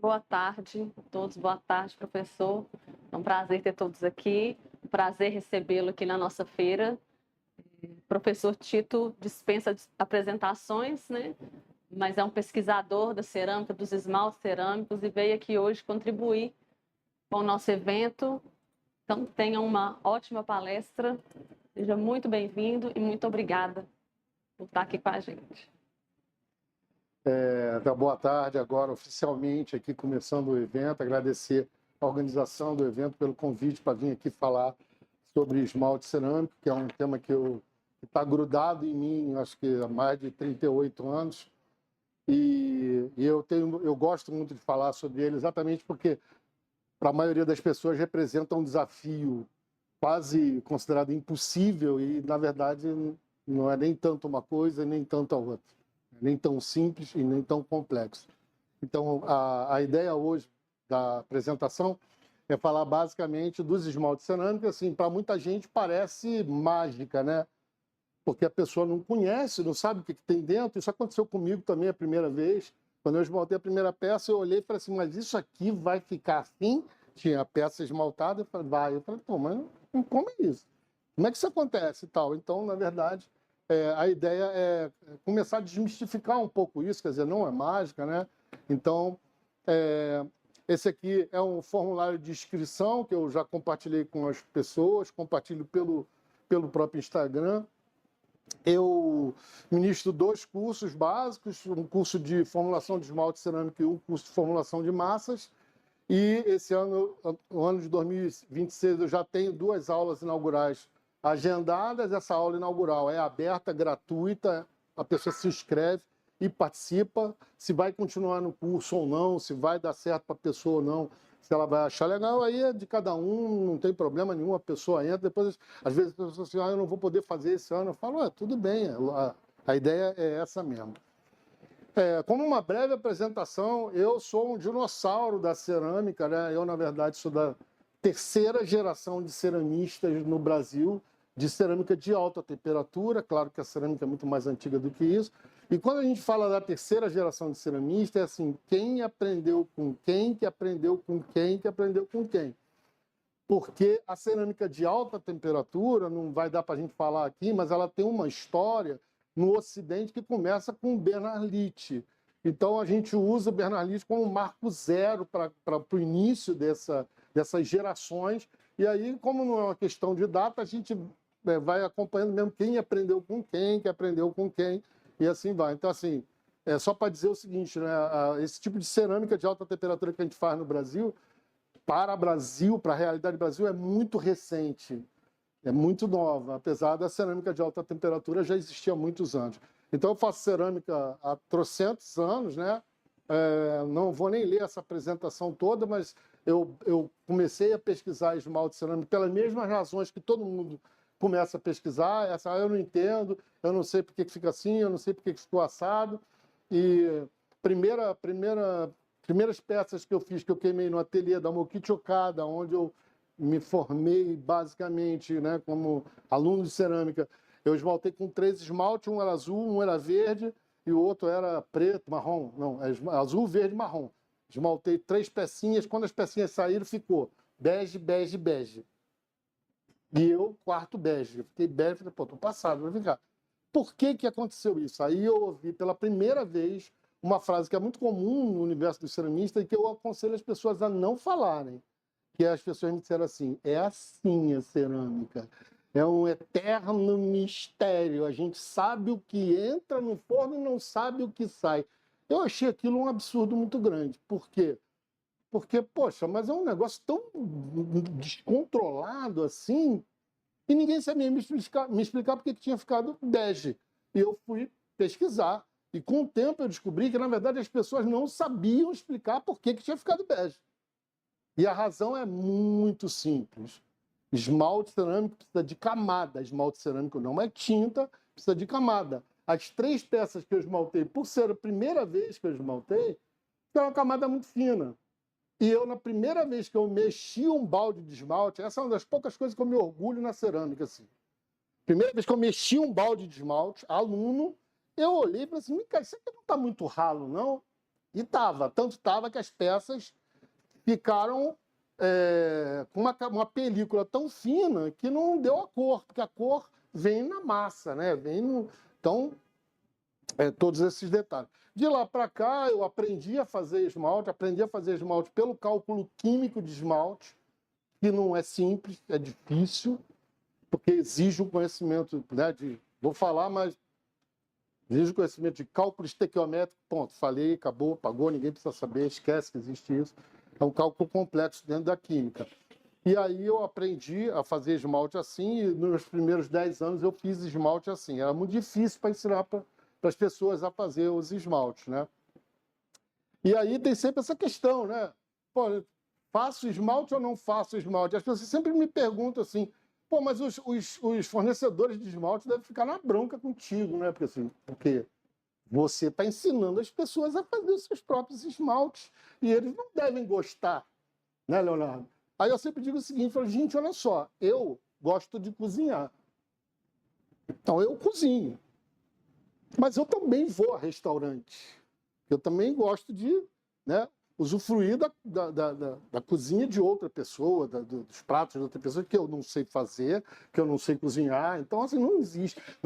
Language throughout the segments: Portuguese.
Boa tarde a todos, boa tarde, professor. É um prazer ter todos aqui, um prazer recebê-lo aqui na nossa feira. O professor Tito dispensa apresentações, né? Mas é um pesquisador da cerâmica, dos esmaltes cerâmicos e veio aqui hoje contribuir com o nosso evento. Então, tenha uma ótima palestra, seja muito bem-vindo e muito obrigada por estar aqui com a gente. Boa tarde, agora oficialmente aqui começando o evento, agradecer a organização do evento pelo convite para vir aqui falar sobre esmalte cerâmico, que é um tema que está grudado em mim, acho que há mais de 38 anos, e eu gosto muito de falar sobre ele exatamente porque para a maioria das pessoas representa um desafio quase considerado impossível e, na verdade, não é nem tanto uma coisa nem tanto a outra. Nem tão simples e nem tão complexo. Então, a ideia hoje da apresentação é falar basicamente dos esmaltes cerâmicos. Assim, para muita gente parece mágica, né? Porque a pessoa não conhece, não sabe o que tem dentro. Isso aconteceu comigo também a primeira vez. Quando eu esmaltei a primeira peça, eu olhei e falei assim, mas isso aqui vai ficar assim? Tinha a peça esmaltada, eu falei, vai. Eu falei, pô, mas como é isso? Como é que isso acontece e tal? Então, na verdade, a ideia é começar a desmistificar um pouco isso, quer dizer, não é mágica, né? Então, esse aqui é um formulário de inscrição que eu já compartilhei com as pessoas, compartilho pelo próprio Instagram. Eu ministro 2 cursos básicos, um curso de formulação de esmalte cerâmico e um curso de formulação de massas. E esse ano, o ano de 2026, eu já tenho 2 aulas inaugurais agendadas. Essa aula inaugural é aberta, gratuita, a pessoa se inscreve e participa. Se vai continuar no curso ou não, se vai dar certo para a pessoa ou não, se ela vai achar legal, aí é de cada um, não tem problema nenhum, a pessoa entra. Depois, às vezes, a pessoa fala assim, eu não vou poder fazer esse ano. Eu falo, tudo bem, a ideia é essa mesmo. Como uma breve apresentação, eu sou um dinossauro da cerâmica, né? Eu, na verdade, sou da 3ª geração de ceramistas no Brasil, de cerâmica de alta temperatura. Claro que a cerâmica é muito mais antiga do que isso. E quando a gente fala da 3ª geração de ceramistas, é assim, quem aprendeu com quem, que aprendeu com quem, que aprendeu com quem. Porque a cerâmica de alta temperatura, não vai dar para a gente falar aqui, mas ela tem uma história no Ocidente que começa com o Bernard-Litt. Então, a gente usa o Bernard-Litt como marco zero para o início dessas gerações. E aí, como não é uma questão de data, a gente vai acompanhando mesmo quem aprendeu com quem, que aprendeu com quem, e assim vai. Então, assim, só para dizer o seguinte, né? Esse tipo de cerâmica de alta temperatura que a gente faz no Brasil, para a realidade do Brasil, é muito recente. É muito nova, apesar da cerâmica de alta temperatura já existia há muitos anos. Então, eu faço cerâmica há trocentos anos, né? Não vou nem ler essa apresentação toda, mas eu comecei a pesquisar esmalte cerâmico pelas mesmas razões que todo mundo começa a pesquisar. Eu não entendo, eu não sei por que fica assim, eu não sei por que ficou assado. E primeiras peças que eu fiz, que eu queimei no ateliê da Mokichi Okada, onde eu me formei basicamente, né, como aluno de cerâmica. Eu esmaltei com 3 esmaltes, um era azul, um era verde e o outro era preto, marrom. Não, azul, verde, marrom. Esmaltei 3 pecinhas, quando as pecinhas saíram, ficou bege, bege, bege. E eu, quarto bege. Eu fiquei bege, falei, pô, tô passado, vai ficar. Por que aconteceu isso? Aí eu ouvi pela primeira vez uma frase que é muito comum no universo dos ceramistas e que eu aconselho as pessoas a não falarem. Que as pessoas me disseram assim, é assim a cerâmica, é um eterno mistério, a gente sabe o que entra no forno e não sabe o que sai. Eu achei aquilo um absurdo muito grande. Por quê? Porque, poxa, mas é um negócio tão descontrolado assim, e ninguém sabia me explicar porque que tinha ficado bege. E eu fui pesquisar, e com o tempo eu descobri que, na verdade, as pessoas não sabiam explicar por que tinha ficado bege. E a razão é muito simples. Esmalte cerâmico precisa de camada. Esmalte cerâmico não é tinta, precisa de camada. As 3 peças que eu esmaltei, por ser a primeira vez que eu esmaltei, é uma camada muito fina. E eu, na primeira vez que eu mexi um balde de esmalte, essa é uma das poucas coisas que eu me orgulho na cerâmica. Assim. Primeira vez que eu mexi um balde de esmalte, aluno, eu olhei e falei assim, cara, isso aqui não está muito ralo, não? E estava, tanto estava que as peças ficaram com uma película tão fina que não deu a cor, porque a cor vem na massa, né? Então, todos esses detalhes. De lá para cá, eu aprendi a fazer esmalte pelo cálculo químico de esmalte, que não é simples, é difícil, porque exige um conhecimento, né, vou falar, mas exige um conhecimento de cálculo estequiométrico, ponto, falei, acabou, apagou, ninguém precisa saber, esquece que existe isso. É um cálculo complexo dentro da química. E aí eu aprendi a fazer esmalte assim, e nos primeiros 10 anos eu fiz esmalte assim. Era muito difícil para ensinar para as pessoas a fazer os esmaltes, né? E aí tem sempre essa questão, né? Pô, faço esmalte ou não faço esmalte? As pessoas sempre me perguntam assim, pô, mas os fornecedores de esmalte devem ficar na bronca contigo, né? Porque você está ensinando as pessoas a fazer os seus próprios esmaltes e eles não devem gostar, né, Leonardo? Aí eu sempre digo o seguinte, falo, gente, olha só, eu gosto de cozinhar. Então eu cozinho. Mas eu também vou a restaurante. Eu também gosto de, né, usufruir da cozinha de outra pessoa, dos pratos de outra pessoa, que eu não sei fazer, que eu não sei cozinhar. Então, assim, não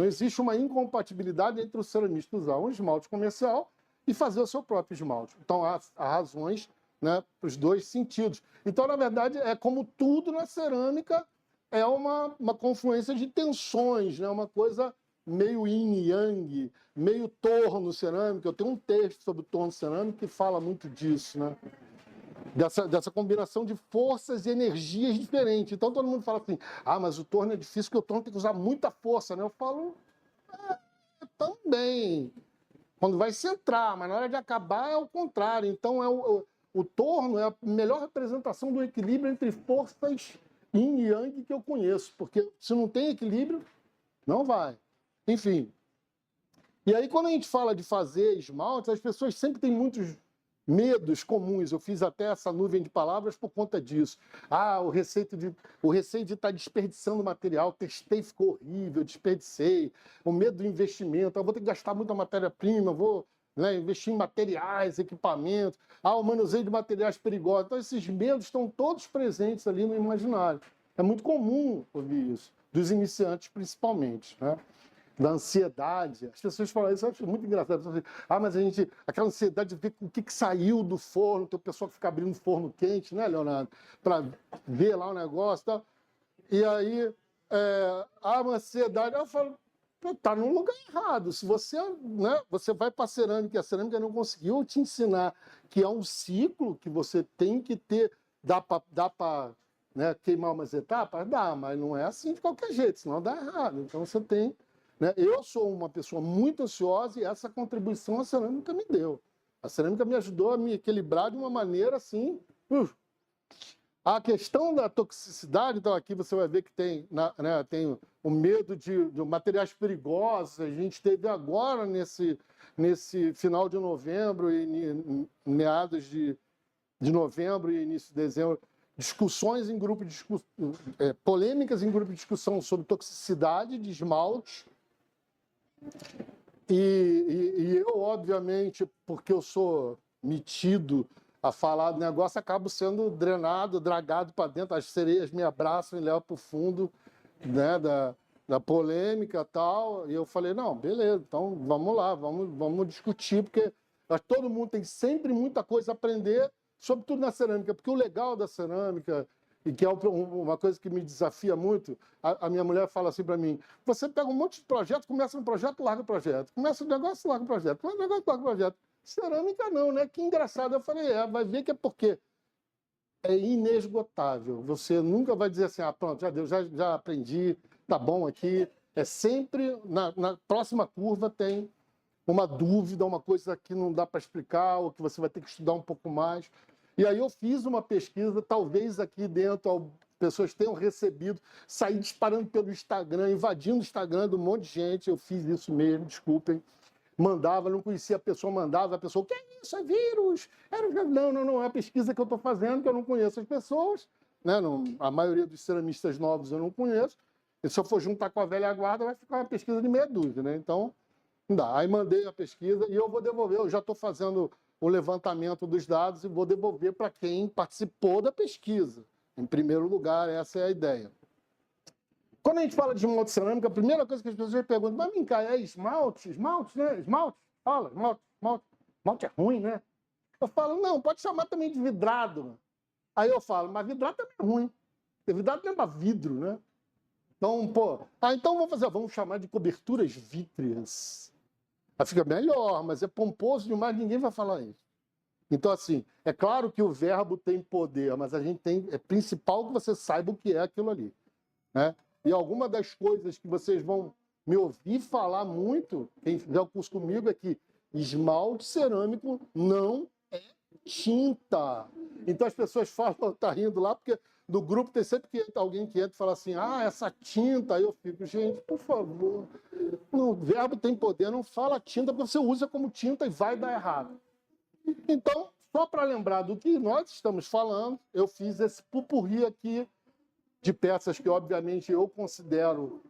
existe uma incompatibilidade entre o ceramista usar um esmalte comercial e fazer o seu próprio esmalte. Então, há razões, né, para os dois sentidos. Então, na verdade, é como tudo na cerâmica, é uma confluência de tensões, né, uma coisa meio yin e yang, meio torno cerâmico. Eu tenho um texto sobre o torno cerâmico que fala muito disso, né? Dessa combinação de forças e energias diferentes. Então todo mundo fala assim, mas o torno é difícil porque o torno tem que usar muita força, né? Eu falo, também. Quando vai centrar, mas na hora de acabar é o contrário. Então o torno é a melhor representação do equilíbrio entre forças yin e yang que eu conheço, porque se não tem equilíbrio, não vai. Enfim. E aí, quando a gente fala de fazer esmaltes, as pessoas sempre têm muitos medos comuns. Eu fiz até essa nuvem de palavras por conta disso. O receio de estar desperdiçando material, testei, ficou horrível, desperdicei. O medo do investimento, eu vou ter que gastar muita matéria-prima, vou, né, investir em materiais, equipamentos. O manuseio de materiais perigosos. Então, esses medos estão todos presentes ali no imaginário. É muito comum ouvir isso, dos iniciantes principalmente, né? Da ansiedade. As pessoas falam isso, eu acho muito engraçado. Assim, mas aquela ansiedade de ver o que saiu do forno, tem o pessoal que fica abrindo forno quente, né, Leonardo? Para ver lá o negócio e tal. E aí, há uma ansiedade. Eu falo, tá num lugar errado. Se você, né, você vai para a cerâmica, e a cerâmica não conseguiu te ensinar que é um ciclo que você tem que ter, dá para né, queimar umas etapas? Dá, mas não é assim de qualquer jeito, senão dá errado. Então você tem. Eu sou uma pessoa muito ansiosa e essa contribuição a cerâmica me deu. A cerâmica me ajudou a me equilibrar de uma maneira assim. A questão da toxicidade, então aqui você vai ver que tem, né, tem o medo de materiais perigosos. A gente teve agora nesse final de novembro e meados de novembro e início de dezembro, discussões em grupo de discussão, polêmicas em grupo de discussão sobre toxicidade de esmalte. E eu, obviamente, porque eu sou metido a falar do negócio, acabo sendo drenado, dragado para dentro. As sereias me abraçam e levam para o fundo, né, da polêmica e tal. E eu falei, não, beleza, então vamos lá, vamos discutir, porque todo mundo tem sempre muita coisa a aprender, sobretudo na cerâmica, porque o legal da cerâmica, e que é uma coisa que me desafia muito, a minha mulher fala assim para mim, você pega um monte de projeto, começa um projeto, larga o projeto. Começa um negócio, larga o projeto. Começa um negócio, larga o projeto. Cerâmica não, né? Que engraçado. Eu falei, vai ver que é porque é inesgotável. Você nunca vai dizer assim, pronto, já deu, já aprendi, tá bom aqui. É sempre, na próxima curva tem uma dúvida, uma coisa que não dá para explicar, ou que você vai ter que estudar um pouco mais. E aí eu fiz uma pesquisa, talvez aqui dentro pessoas tenham recebido, saí disparando pelo Instagram, invadindo o Instagram de um monte de gente, eu fiz isso mesmo, desculpem. Mandava, não conhecia a pessoa, mandava, a pessoa, o que é isso? É vírus? Não, é a pesquisa que eu estou fazendo, que eu não conheço as pessoas, né? A maioria dos ceramistas novos eu não conheço, e se eu for juntar com a velha guarda, vai ficar uma pesquisa de meia dúzia, né? Então, não dá. Aí mandei a pesquisa e eu vou devolver, eu já estou fazendo o levantamento dos dados e vou devolver para quem participou da pesquisa. Em primeiro lugar, essa é a ideia. Quando a gente fala de esmalte cerâmica, a primeira coisa que as pessoas perguntam, mas vem cá, é esmalte? Esmalte, né? Esmalte? Fala, esmalte. Esmalte é ruim, né? Eu falo, não, pode chamar também de vidrado. Aí eu falo, mas vidrado também é ruim. Porque vidrado lembra vidro, né? Então, então vamos chamar de coberturas vítreas. Aí fica melhor, mas é pomposo demais, ninguém vai falar isso. Então, assim, é claro que o verbo tem poder, mas é principal que você saiba o que é aquilo ali, né? E alguma das coisas que vocês vão me ouvir falar muito, quem fizer o curso comigo, é que esmalte cerâmico não é tinta. Então as pessoas falam, tá rindo lá, porque no grupo tem sempre alguém que entra e fala assim, essa tinta. Aí eu fico, gente, por favor, o verbo tem poder, não fala tinta, porque você usa como tinta e vai dar errado. Então, só para lembrar do que nós estamos falando, eu fiz esse pupurri aqui de peças que, obviamente, eu considero,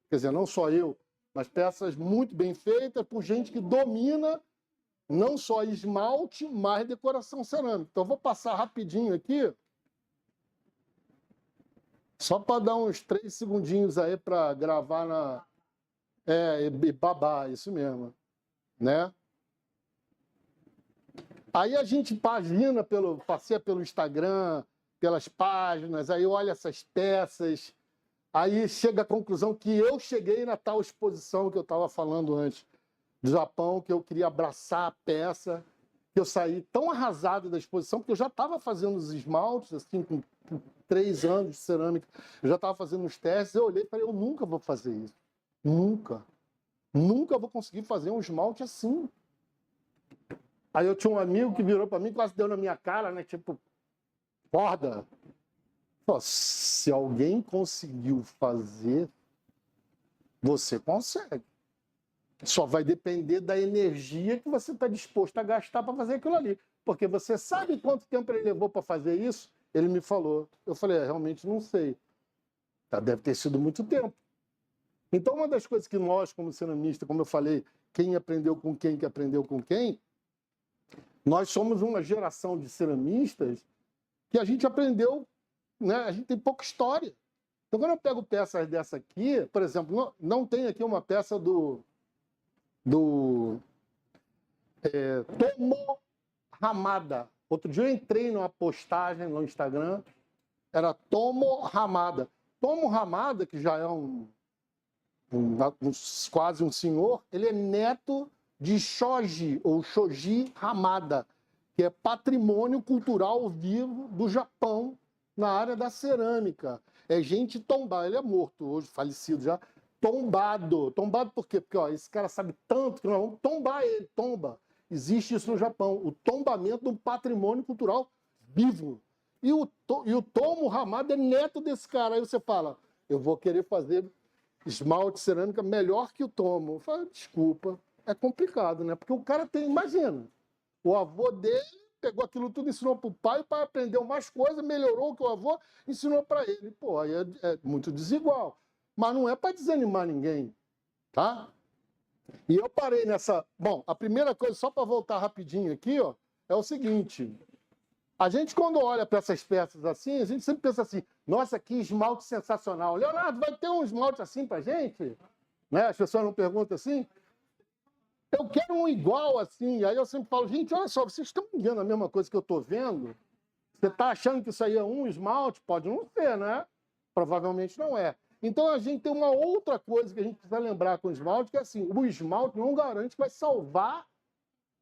quer dizer, não só eu, mas peças muito bem feitas por gente que domina não só esmalte, mas decoração cerâmica. Então, eu vou passar rapidinho aqui, só para dar uns 3 segundinhos aí para gravar e babar, isso mesmo, né? Aí a gente passeia pelo Instagram, pelas páginas, aí olha essas peças, aí chega à conclusão que eu cheguei na tal exposição que eu estava falando antes, do Japão, que eu queria abraçar a peça, que eu saí tão arrasado da exposição, porque eu já estava fazendo os esmaltes, assim, com 3 anos de cerâmica, eu já estava fazendo os testes, eu olhei e falei, eu nunca vou fazer isso, nunca vou conseguir fazer um esmalte assim. Aí eu tinha um amigo que virou para mim, quase deu na minha cara, né, tipo, acorda. Se alguém conseguiu fazer, você consegue. Só vai depender da energia que você está disposto a gastar para fazer aquilo ali. Porque você sabe quanto tempo ele levou para fazer isso? Ele me falou. Eu falei, realmente não sei. Deve ter sido muito tempo. Então, uma das coisas que nós, como ceramista, como eu falei, quem aprendeu com quem, que aprendeu com quem, nós somos uma geração de ceramistas que a gente aprendeu, né? A gente tem pouca história. Então, quando eu pego peças dessa aqui, por exemplo, não tem aqui uma peça do Tomo Hamada. Outro dia eu entrei numa postagem no Instagram, era Tomo Hamada. Tomo Hamada, que já é quase um senhor, ele é neto de Shoji, ou Shoji Hamada, que é patrimônio cultural vivo do Japão na área da cerâmica. É gente tombada, ele é morto hoje, falecido já, tombado. Tombado por quê? Porque esse cara sabe tanto que nós vamos tombar ele, tomba. Existe isso no Japão, o tombamento do patrimônio cultural vivo. E o Tomo Hamada é neto desse cara. Aí você fala, eu vou querer fazer esmalte cerâmica melhor que o Tomo. Eu falo, desculpa, é complicado, né? Porque o cara tem, imagina, o avô dele pegou aquilo tudo, ensinou para o pai aprendeu mais coisas, melhorou o que o avô ensinou para ele. Pô, aí é muito desigual. Mas não é para desanimar ninguém, tá? E eu parei nessa... Bom, a primeira coisa, só para voltar rapidinho aqui, ó, é o seguinte. A gente, quando olha para essas peças assim, a gente sempre pensa assim, nossa, que esmalte sensacional. Leonardo, vai ter um esmalte assim para gente? Né? As pessoas não perguntam assim. Eu quero um igual assim. Aí eu sempre falo, gente, olha só, vocês estão vendo a mesma coisa que eu estou vendo? Você está achando que isso aí é um esmalte? Pode não ser, né? Provavelmente não é. Então a gente tem uma outra coisa que a gente precisa lembrar com o esmalte, que é assim, o esmalte não garante que vai salvar,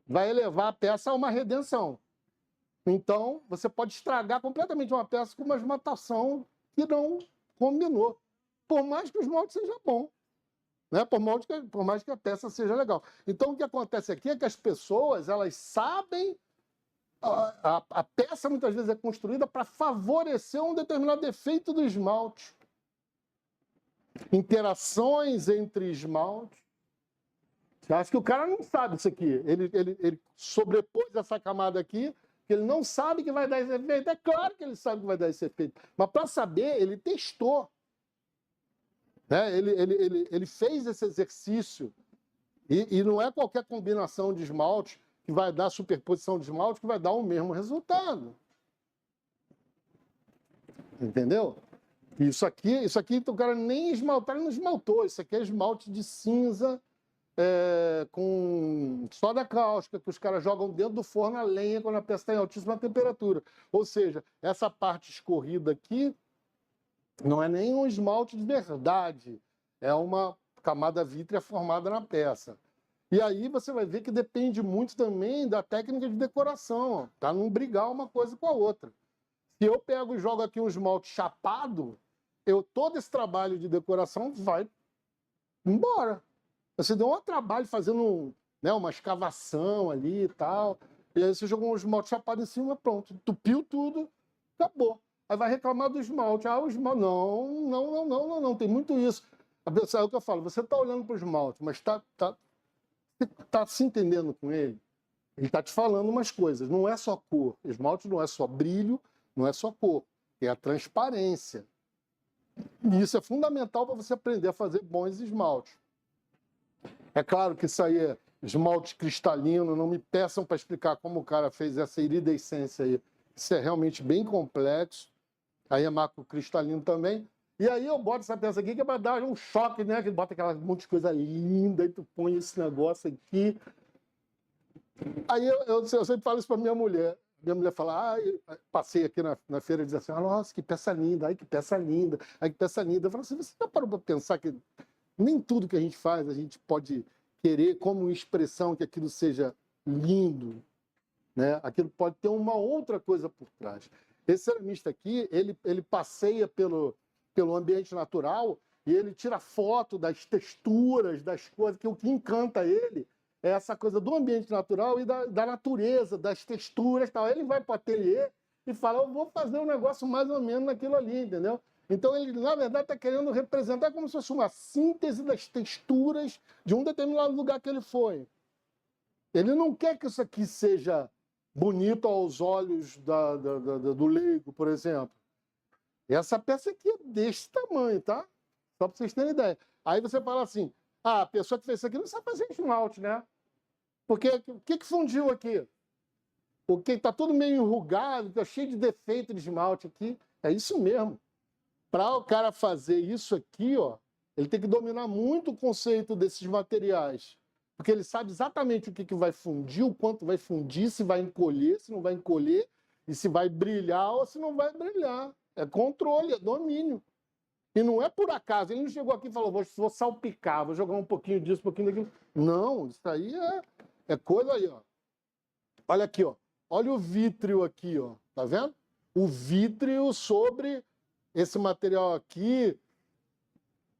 vai elevar a peça a uma redenção. Então, você pode estragar completamente uma peça com uma esmaltação que não combinou. Por mais que o esmalte seja bom. Né? Por mais que a peça seja legal. Então, o que acontece aqui é que as pessoas, elas sabem... A peça, muitas vezes, é construída para favorecer um determinado defeito do esmalte. Interações entre esmaltes. Você acha que o cara não sabe isso aqui. Ele sobrepôs essa camada aqui, que ele não sabe que vai dar esse efeito. É claro que ele sabe que vai dar esse efeito. Mas, para saber, ele testou. Né? Ele fez esse exercício. E não é qualquer combinação de esmalte que vai dar superposição de esmalte, que vai dar o mesmo resultado. Entendeu? Isso aqui o cara nem esmaltar, ele não esmaltou. Isso aqui é esmalte de cinza com soda cáustica, que os caras jogam dentro do forno a lenha quando a peça está em altíssima temperatura. Ou seja, essa parte escorrida aqui não é nem um esmalte de verdade, é uma camada vítrea formada na peça. E aí você vai ver que depende muito também da técnica de decoração, tá? Não brigar uma coisa com a outra. Se eu pego e jogo aqui um esmalte chapado, todo esse trabalho de decoração vai embora. Você deu um trabalho fazendo uma escavação ali e tal, e aí você jogou um esmalte chapado em cima, pronto, entupiu tudo, acabou. Aí vai reclamar do esmalte. O esmalte, não, tem muito isso. É o que eu falo, você está olhando para o esmalte, mas está se entendendo com ele? Ele está te falando umas coisas, não é só cor. Esmalte não é só brilho, não é só cor, é a transparência. E isso é fundamental para você aprender a fazer bons esmaltes. É claro que isso aí é esmalte cristalino, não me peçam para explicar como o cara fez essa iridescência aí. Isso é realmente bem complexo. Aí é macro cristalino também. E aí eu boto essa peça aqui que é para dar um choque, né? Que bota aquela monte de coisa linda e tu põe esse negócio aqui. Aí eu sempre falo isso para minha mulher. Minha mulher fala, passei aqui na feira e diz assim, nossa, que peça linda, ai, que peça linda, ai, que peça linda. Eu falo assim, você já parou para pensar que nem tudo que a gente faz a gente pode querer como expressão que aquilo seja lindo, né? Aquilo pode ter uma outra coisa por trás. Esse ceramista aqui, ele passeia pelo ambiente natural e ele tira foto das texturas, das coisas, que o que encanta ele é essa coisa do ambiente natural e da natureza, das texturas e tal. Ele vai para o ateliê e fala, eu vou fazer um negócio mais ou menos naquilo ali, entendeu? Então ele, na verdade, está querendo representar como se fosse uma síntese das texturas de um determinado lugar que ele foi. Ele não quer que isso aqui seja bonito aos olhos do leigo, por exemplo. Essa peça aqui é desse tamanho, tá? Só para vocês terem ideia. Aí você fala assim, a pessoa que fez isso aqui não sabe fazer esmalte, né? Porque o que fundiu aqui? Porque está tudo meio enrugado, está cheio de defeito de esmalte aqui. É isso mesmo. Para o cara fazer isso aqui, ó, ele tem que dominar muito o conceito desses materiais. Porque ele sabe exatamente o que vai fundir, o quanto vai fundir, se vai encolher, se não vai encolher, e se vai brilhar ou se não vai brilhar. É controle, é domínio. E não é por acaso. Ele não chegou aqui e falou, vou salpicar, vou jogar um pouquinho disso, um pouquinho daquilo. Não, isso aí é coisa aí, ó. Olha aqui, ó. Olha o vítreo aqui, ó. Tá vendo? O vítreo sobre esse material aqui,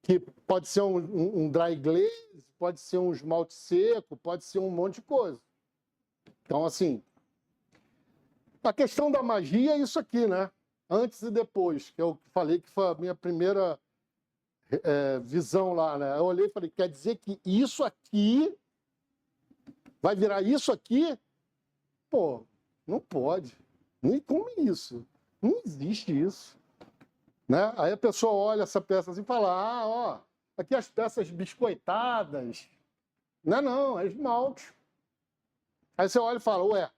que pode ser um dry glaze, pode ser um esmalte seco, pode ser um monte de coisa. Então, assim, a questão da magia é isso aqui, né? Antes e depois, que eu falei que foi a minha primeira visão lá, né? Eu olhei e falei, quer dizer que isso aqui vai virar isso aqui? Pô, não pode. Nem como isso? Não existe isso. Né? Aí a pessoa olha essa peça assim e fala, ó, aqui as peças biscoitadas. Não, é esmalte. Aí você olha e fala, ué,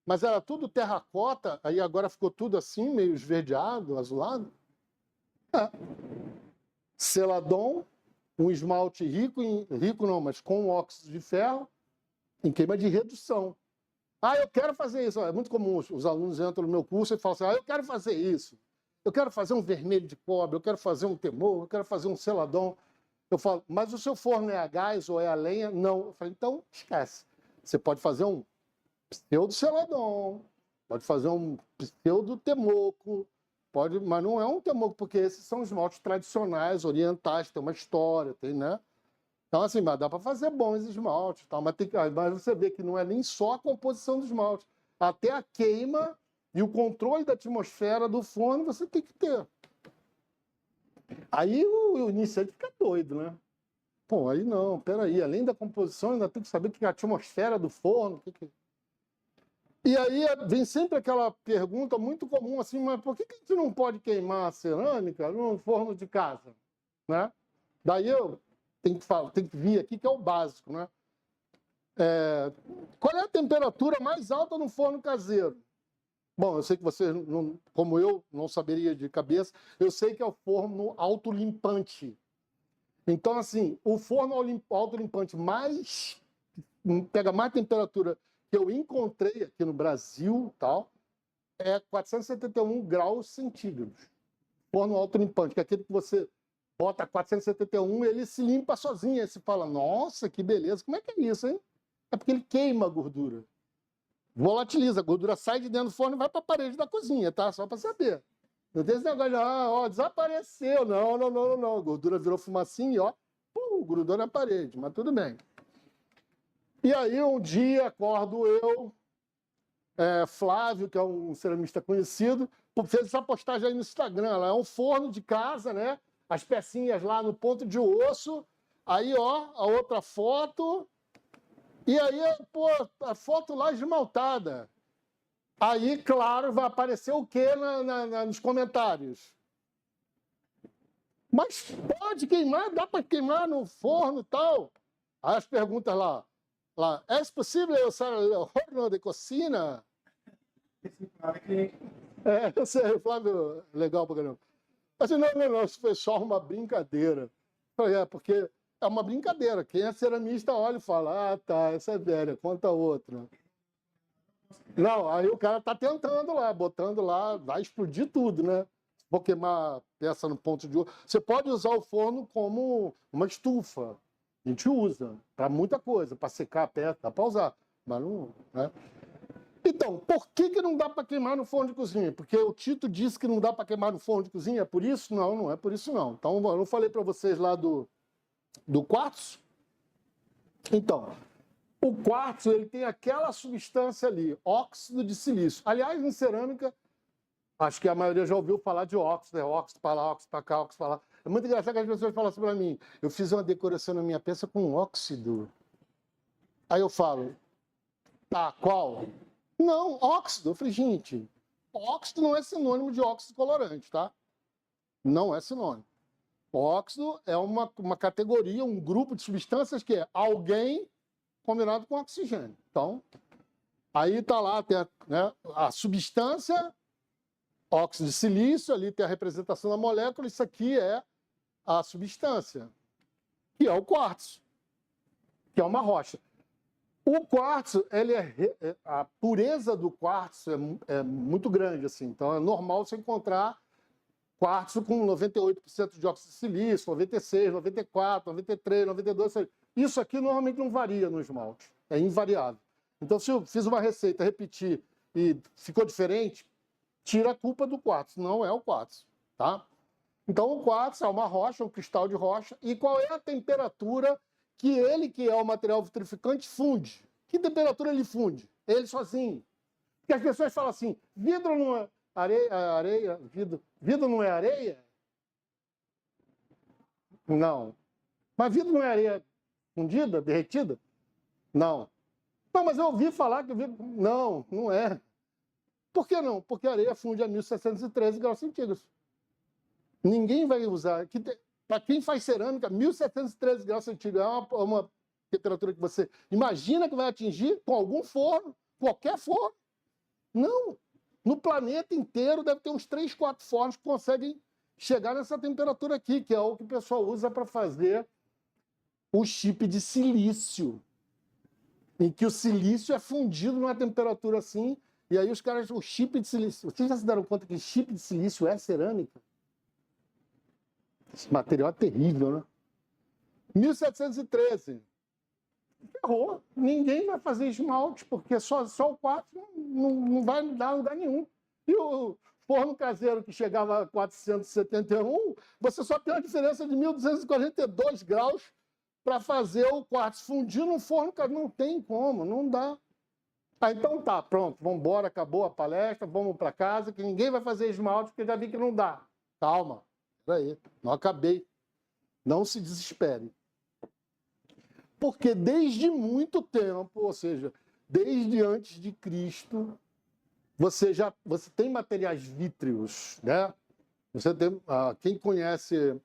mas era tudo terracota, aí agora ficou tudo assim, meio esverdeado, azulado? Celadon, um esmalte rico não, mas com óxido de ferro, em queima de redução. Eu quero fazer isso. É muito comum, os alunos entram no meu curso e falam assim, eu quero fazer isso. Eu quero fazer um vermelho de cobre, eu quero fazer um temor, eu quero fazer um celadon. Eu falo, mas o seu forno é a gás ou é a lenha? Não. Eu falei, então esquece. Você pode fazer um pseudo-celadon, pode fazer um pseudo-temoco, mas não é um temoco, porque esses são os esmaltes tradicionais, orientais, tem uma história, tem, né? Então, assim, mas dá para fazer bons esmaltes, tá? Mas você vê que não é nem só a composição do esmalte, até a queima e o controle da atmosfera do forno você tem que ter. Aí o iniciante fica doido, né? Pô, aí não, peraí, além da composição, ainda tem que saber que a atmosfera do forno... E aí vem sempre aquela pergunta muito comum, assim, mas por que a gente não pode queimar a cerâmica num forno de casa? Né? Daí eu tenho que vir aqui, que é o básico, né? Qual é a temperatura mais alta no forno caseiro? Bom, eu sei que você, como eu, não saberia de cabeça. Eu sei que é o forno autolimpante. Então, assim, o forno autolimpante pega mais temperatura que eu encontrei aqui no Brasil, tal, é 471 graus centígrados. Forno autolimpante, que é aquele que você bota 471, ele se limpa sozinho. Aí você fala, nossa, que beleza, como é que é isso, hein? É porque ele queima a gordura. Volatiliza, a gordura sai de dentro do forno e vai para a parede da cozinha, tá? Só para saber. Não tem esse negócio de, desapareceu. Não. A gordura virou fumacinha e, grudou na parede, mas tudo bem. E aí, um dia, acordo eu, Flávio, que é um ceramista conhecido, fez essa postagem aí no Instagram. Lá é um forno de casa, né? As pecinhas lá no ponto de osso. Aí, a outra foto. E aí, a foto lá esmaltada. Aí, claro, vai aparecer o quê nos comentários? Mas pode queimar, dá para queimar no forno e tal. Aí as perguntas lá, é possível usar o forno de cocina? Eu sei, Flávio, legal pra caramba. Assim, não, isso foi só uma brincadeira. Falei, porque é uma brincadeira. Quem é ceramista olha e fala, tá, essa é velha, conta outra. Não, aí o cara tá tentando lá, botando lá, vai explodir tudo, né? Vou queimar peça no ponto de ouro. Você pode usar o forno como uma estufa. A gente usa para muita coisa, para secar a peça, dá para usar, mas não, né? Então, por que não dá para queimar no forno de cozinha? Porque o Tito disse que não dá para queimar no forno de cozinha, é por isso? Não é por isso não. Então, eu falei para vocês lá do quartzo. Então, o quartzo, ele tem aquela substância ali, óxido de silício. Aliás, em cerâmica, acho que a maioria já ouviu falar de óxido, óxido para lá, óxido para cá, óxido para lá. É muito engraçado que as pessoas falam assim para mim, eu fiz uma decoração na minha peça com óxido. Aí eu falo, tá, qual? Não, óxido. Eu falei, gente, óxido não é sinônimo de óxido colorante, tá? Não é sinônimo. Óxido é uma categoria, um grupo de substâncias que é alguém combinado com oxigênio. Então, aí está lá, tem a substância, óxido de silício, ali tem a representação da molécula, isso aqui é a substância, que é o quartzo, que é uma rocha. O quartzo, a pureza do quartzo é muito grande, assim, então é normal você encontrar quartzo com 98% de óxido de silício, 96%, 94%, 93%, 92%. Isso aqui normalmente não varia no esmalte, é invariável. Então, se eu fiz uma receita, repetir e ficou diferente, tira a culpa do quartzo, não é o quartzo, tá? Então, o quartzo é uma rocha, um cristal de rocha, e qual é a temperatura que é o material vitrificante, funde? Que temperatura ele funde? Ele sozinho. Porque as pessoas falam assim, vidro não é areia, vidro não é areia? Não. Mas vidro não é areia fundida, derretida? Não. Não, mas eu ouvi falar que o vidro... Não, não é. Por que não? Porque a areia funde a 1713 graus centígrados. Ninguém vai usar. Para quem faz cerâmica, 1713 graus centígrados é uma temperatura que você imagina que vai atingir com algum forno, qualquer forno. Não. No planeta inteiro deve ter uns 3, 4 fornos que conseguem chegar nessa temperatura aqui, que é o que o pessoal usa para fazer o chip de silício, em que o silício é fundido numa temperatura assim, e aí os caras, o chip de silício... Vocês já se deram conta que chip de silício é cerâmica? Esse material é terrível, né? 1713. Ferrou. Ninguém vai fazer esmalte, porque só o quartzo não vai dar lugar nenhum. E o forno caseiro que chegava a 471, você só tem uma diferença de 1.242 graus para fazer o quartzo fundir no forno caseiro. Não tem como, não dá. Então tá, pronto, vamos embora, acabou a palestra, vamos para casa, que ninguém vai fazer esmalte, porque já vi que não dá. Calma, peraí, não acabei. Não se desespere. Porque desde muito tempo, ou seja, desde antes de Cristo, você tem materiais vítreos, né? Você tem, quem conhece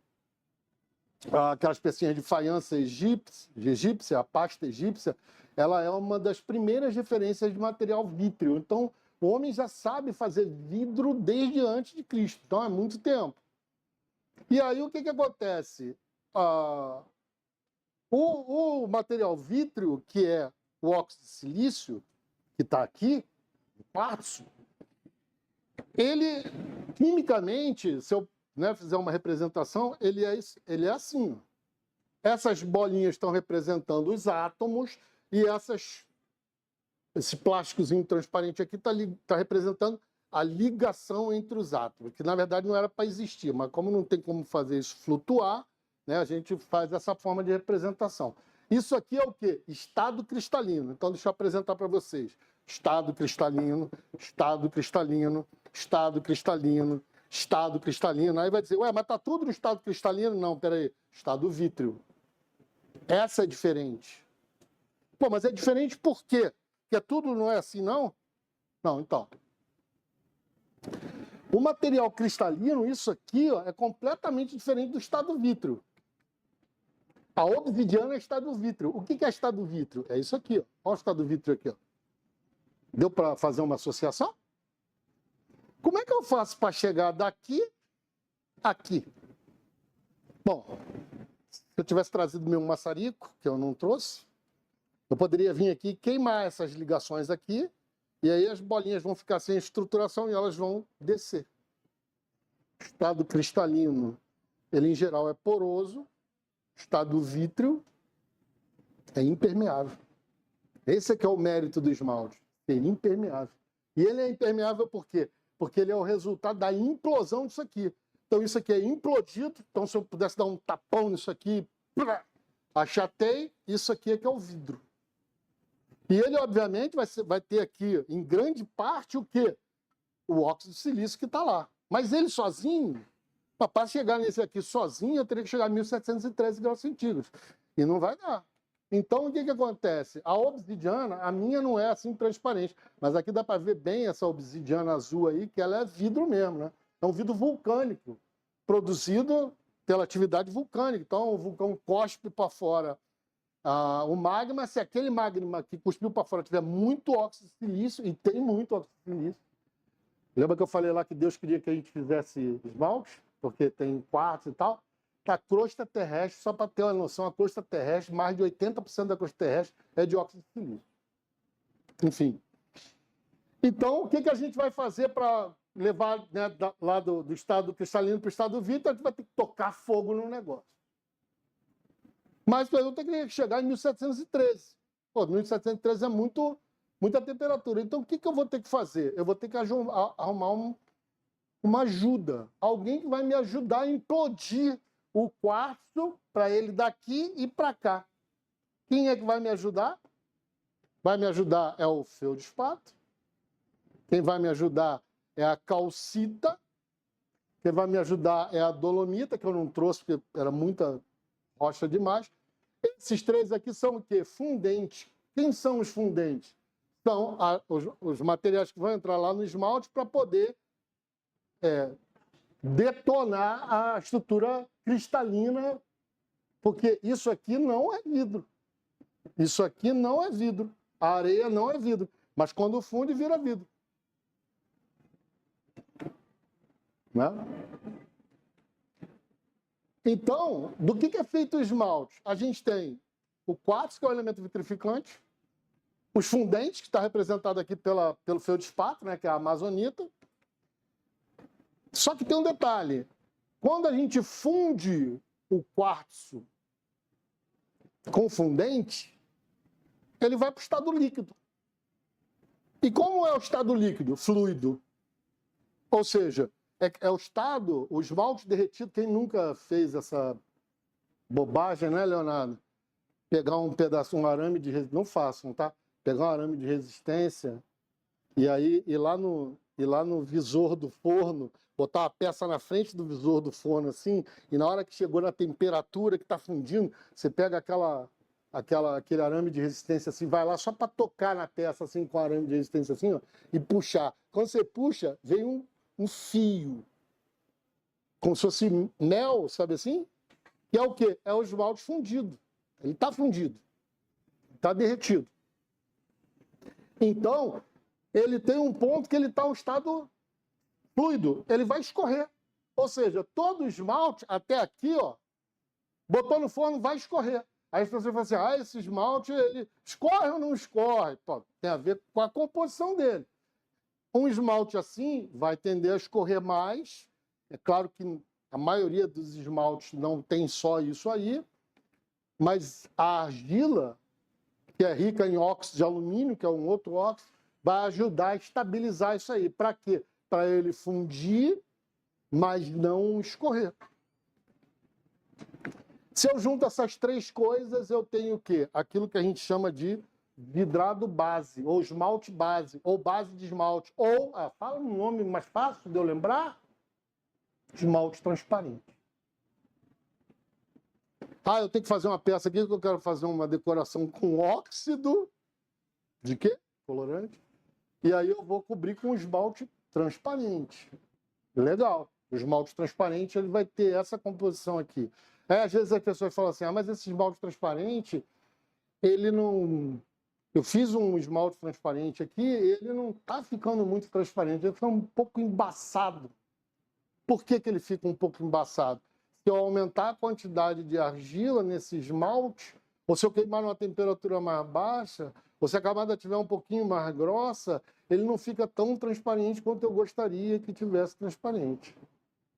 aquelas pecinhas de faiança egípcia, a pasta egípcia, ela é uma das primeiras referências de material vítreo. Então, o homem já sabe fazer vidro desde antes de Cristo. Então, é muito tempo. E aí, o que acontece? O material vítreo, que é o óxido de silício, que está aqui, o quartzo, ele, quimicamente, se eu fizer uma representação, ele é assim. Essas bolinhas estão representando os átomos e esse plásticozinho transparente aqui está representando a ligação entre os átomos, que na verdade não era para existir, mas como não tem como fazer isso flutuar, né, a gente faz essa forma de representação. Isso aqui é o quê? Estado cristalino. Então, deixa eu apresentar para vocês. Estado cristalino, estado cristalino, estado cristalino, estado cristalino. Aí vai dizer, ué, mas está tudo no estado cristalino? Não, peraí, estado vítreo. Essa é diferente. Pô, mas é diferente por quê? Porque tudo não é assim, não? Não, então. O material cristalino, isso aqui, ó, é completamente diferente do estado vítreo. A obsidiana é estado vítreo. O que é estado vítreo? É isso aqui, ó. Olha o estado vítreo aqui, ó. Deu para fazer uma associação? Como é que eu faço para chegar daqui aqui? Bom, se eu tivesse trazido meu maçarico, que eu não trouxe, eu poderia vir aqui e queimar essas ligações aqui, e aí as bolinhas vão ficar sem estruturação e elas vão descer. Estado cristalino, ele em geral é poroso. Estado vítreo é impermeável. Esse é que é o mérito do esmalte, ser impermeável. E ele é impermeável por quê? Porque ele é o resultado da implosão disso aqui. Então isso aqui é implodido, então se eu pudesse dar um tapão nisso aqui, achatei, isso aqui é que é o vidro. E ele, obviamente, vai ter aqui, em grande parte, o quê? O óxido de silício que está lá. Mas ele sozinho, para chegar nesse aqui sozinho, eu teria que chegar a 1713 graus centígrados. E não vai dar. Então, o que acontece? A obsidiana, a minha não é assim transparente, mas aqui dá para ver bem essa obsidiana azul aí, que ela é vidro mesmo, né? É um vidro vulcânico, produzido pela atividade vulcânica. Então, o vulcão cospe para fora o magma. Se aquele magma que cuspiu para fora tiver muito óxido de silício, e tem muito óxido de silício, lembra que eu falei lá que Deus queria que a gente fizesse esmalte? Porque tem quartzo e tal. A crosta terrestre, só para ter uma noção, a crosta terrestre, mais de 80% da crosta terrestre é de óxido de silício. Enfim. Então, o que a gente vai fazer para levar, né, lá do estado cristalino para o estado vítreo? A gente vai ter que tocar fogo no negócio. Mas eu tenho que chegar em 1713. Pô, 1713 é muita temperatura. Então, o que eu vou ter que fazer? Eu vou ter que arrumar uma ajuda. Alguém que vai me ajudar a implodir o quartzo para ele daqui e para cá. Quem é que vai me ajudar? Vai me ajudar é o feldspato. Quem vai me ajudar é a calcita. Quem vai me ajudar é a dolomita, que eu não trouxe porque era muita rocha demais. Esses três aqui são o quê? Fundentes. Quem são os fundentes? São os materiais que vão entrar lá no esmalte para poder detonar a estrutura cristalina, porque isso aqui não é vidro. Isso aqui não é vidro. A areia não é vidro. Mas quando funde, vira vidro. Né? Então, do que é feito o esmalte? A gente tem o quartzo, que é o elemento vitrificante, os fundentes, que está representado aqui pelo feldspato, né, que é a amazonita. Só que tem um detalhe. Quando a gente funde o quartzo com fundente, ele vai para o estado líquido. E como é o estado líquido? Fluido. Ou seja, é o estado, o esmalte derretido. Quem nunca fez essa bobagem, né, Leonardo? Pegar um arame de resistência, não façam, tá? Pegar um arame de resistência e aí ir lá no visor do forno, botar a peça na frente do visor do forno assim, e na hora que chegou na temperatura que está fundindo, você pega aquele arame de resistência assim, vai lá só para tocar na peça assim com arame de resistência assim, ó, e puxar. Quando você puxa, vem um fio, como se fosse mel, sabe assim? Que é o quê? É o esmalte fundido. Ele está fundido, está derretido. Então, ele tem um ponto que ele está em um estado fluido, ele vai escorrer. Ou seja, todo o esmalte, até aqui, ó, botou no forno, vai escorrer. Aí as pessoas falam assim, esse esmalte, ele escorre ou não escorre? Pô, tem a ver com a composição dele. Um esmalte assim vai tender a escorrer mais. É claro que a maioria dos esmaltes não tem só isso aí, mas a argila, que é rica em óxido de alumínio, que é um outro óxido, vai ajudar a estabilizar isso aí. Para quê? Para ele fundir, mas não escorrer. Se eu junto essas três coisas, eu tenho o quê? Aquilo que a gente chama de vidrado base, ou esmalte base, ou base de esmalte, ou, fala um nome mais fácil de eu lembrar, esmalte transparente. Eu tenho que fazer uma peça aqui que eu quero fazer uma decoração com óxido de quê? Colorante. E aí eu vou cobrir com esmalte transparente. Legal. O esmalte transparente ele vai ter essa composição aqui. Às vezes as pessoas falam assim, mas esse esmalte transparente, ele não... Eu fiz um esmalte transparente aqui, ele não está ficando muito transparente, ele fica um pouco embaçado. Por que ele fica um pouco embaçado? Se eu aumentar a quantidade de argila nesse esmalte, ou se eu queimar numa temperatura mais baixa, ou se a camada estiver um pouquinho mais grossa, ele não fica tão transparente quanto eu gostaria que tivesse transparente.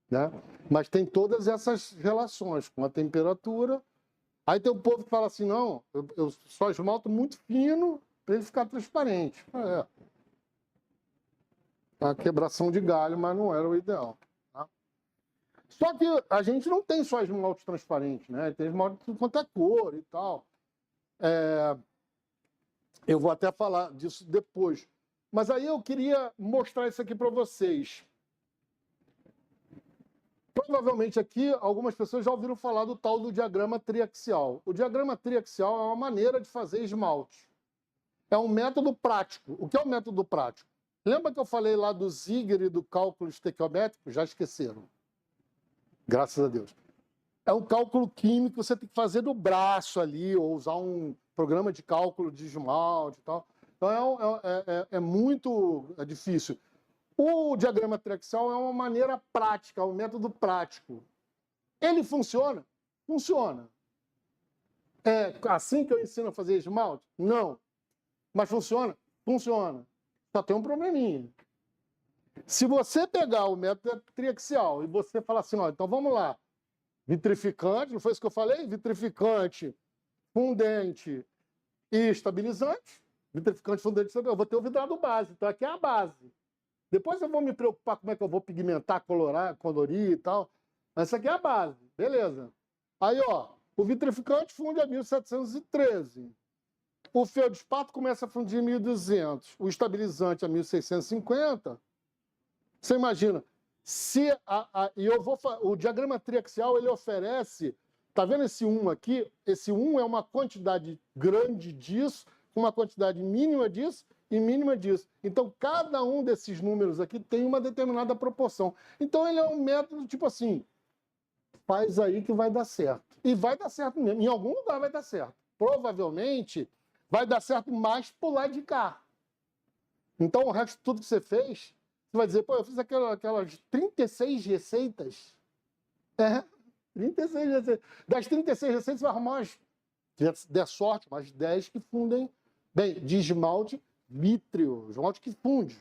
Né? Mas tem todas essas relações com a temperatura. Aí tem o povo que fala assim, não, eu só esmalto muito fino para ele ficar transparente. A quebração de galho, mas não era o ideal. Tá? Só que a gente não tem só esmalte transparente, né? Tem esmalte de quanto é cor e tal. Eu vou até falar disso depois. Mas aí eu queria mostrar isso aqui para vocês. Provavelmente aqui algumas pessoas já ouviram falar do tal do diagrama triaxial. O diagrama triaxial é uma maneira de fazer esmalte. É um método prático. O que é o método prático? Lembra que eu falei lá do Ziegler e do cálculo estequiométrico? Já esqueceram. Graças a Deus. É um cálculo químico que você tem que fazer no braço ali, ou usar um programa de cálculo de esmalte e tal. Então é muito difícil. O diagrama triaxial é uma maneira prática, um método prático. Ele funciona? Funciona. É assim que eu ensino a fazer esmalte? Não. Mas funciona? Funciona. Só tem um probleminha. Se você pegar o método triaxial e você falar assim, então vamos lá, vitrificante, não foi isso que eu falei? Vitrificante, fundente e estabilizante. Vitrificante, fundente, eu vou ter o vidrado base. Então aqui é a base. Depois eu vou me preocupar como é que eu vou pigmentar, colorir e tal. Mas essa aqui é a base. Beleza. Aí, o vitrificante funde a 1713. O feldspato começa a fundir em 1200. O estabilizante a 1650. Você imagina, se o diagrama triaxial ele oferece, tá vendo esse 1 aqui? Esse 1 é uma quantidade grande disso, uma quantidade mínima disso e mínima disso. Então, cada um desses números aqui tem uma determinada proporção. Então, ele é um método tipo assim, faz aí que vai dar certo. E vai dar certo mesmo. Em algum lugar vai dar certo. Provavelmente, vai dar certo mais por lá de cá. Então, o resto de tudo que você fez, você vai dizer, eu fiz aquelas 36 receitas. 36 receitas. Das 36 receitas, você vai arrumar umas, se der sorte, umas 10 que fundem bem, de esmalte vítreo, esmalte que funde.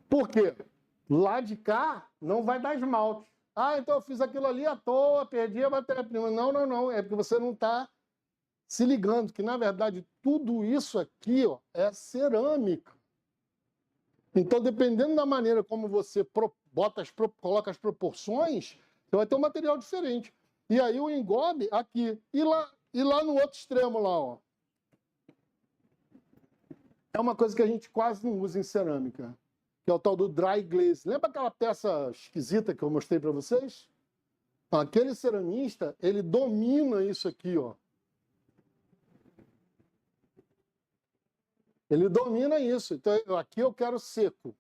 Por quê? Lá de cá não vai dar esmalte. Então eu fiz aquilo ali à toa, perdi a matéria-prima. Não. É porque você não está se ligando que, na verdade, tudo isso aqui é cerâmica. Então, dependendo da maneira como você coloca as proporções, você vai ter um material diferente. E aí o engobe aqui. E lá no outro extremo, lá, é uma coisa que a gente quase não usa em cerâmica, que é o tal do dry glaze. Lembra aquela peça esquisita que eu mostrei para vocês? Aquele ceramista, ele domina isso aqui, Ele domina isso. Então, aqui eu quero seco.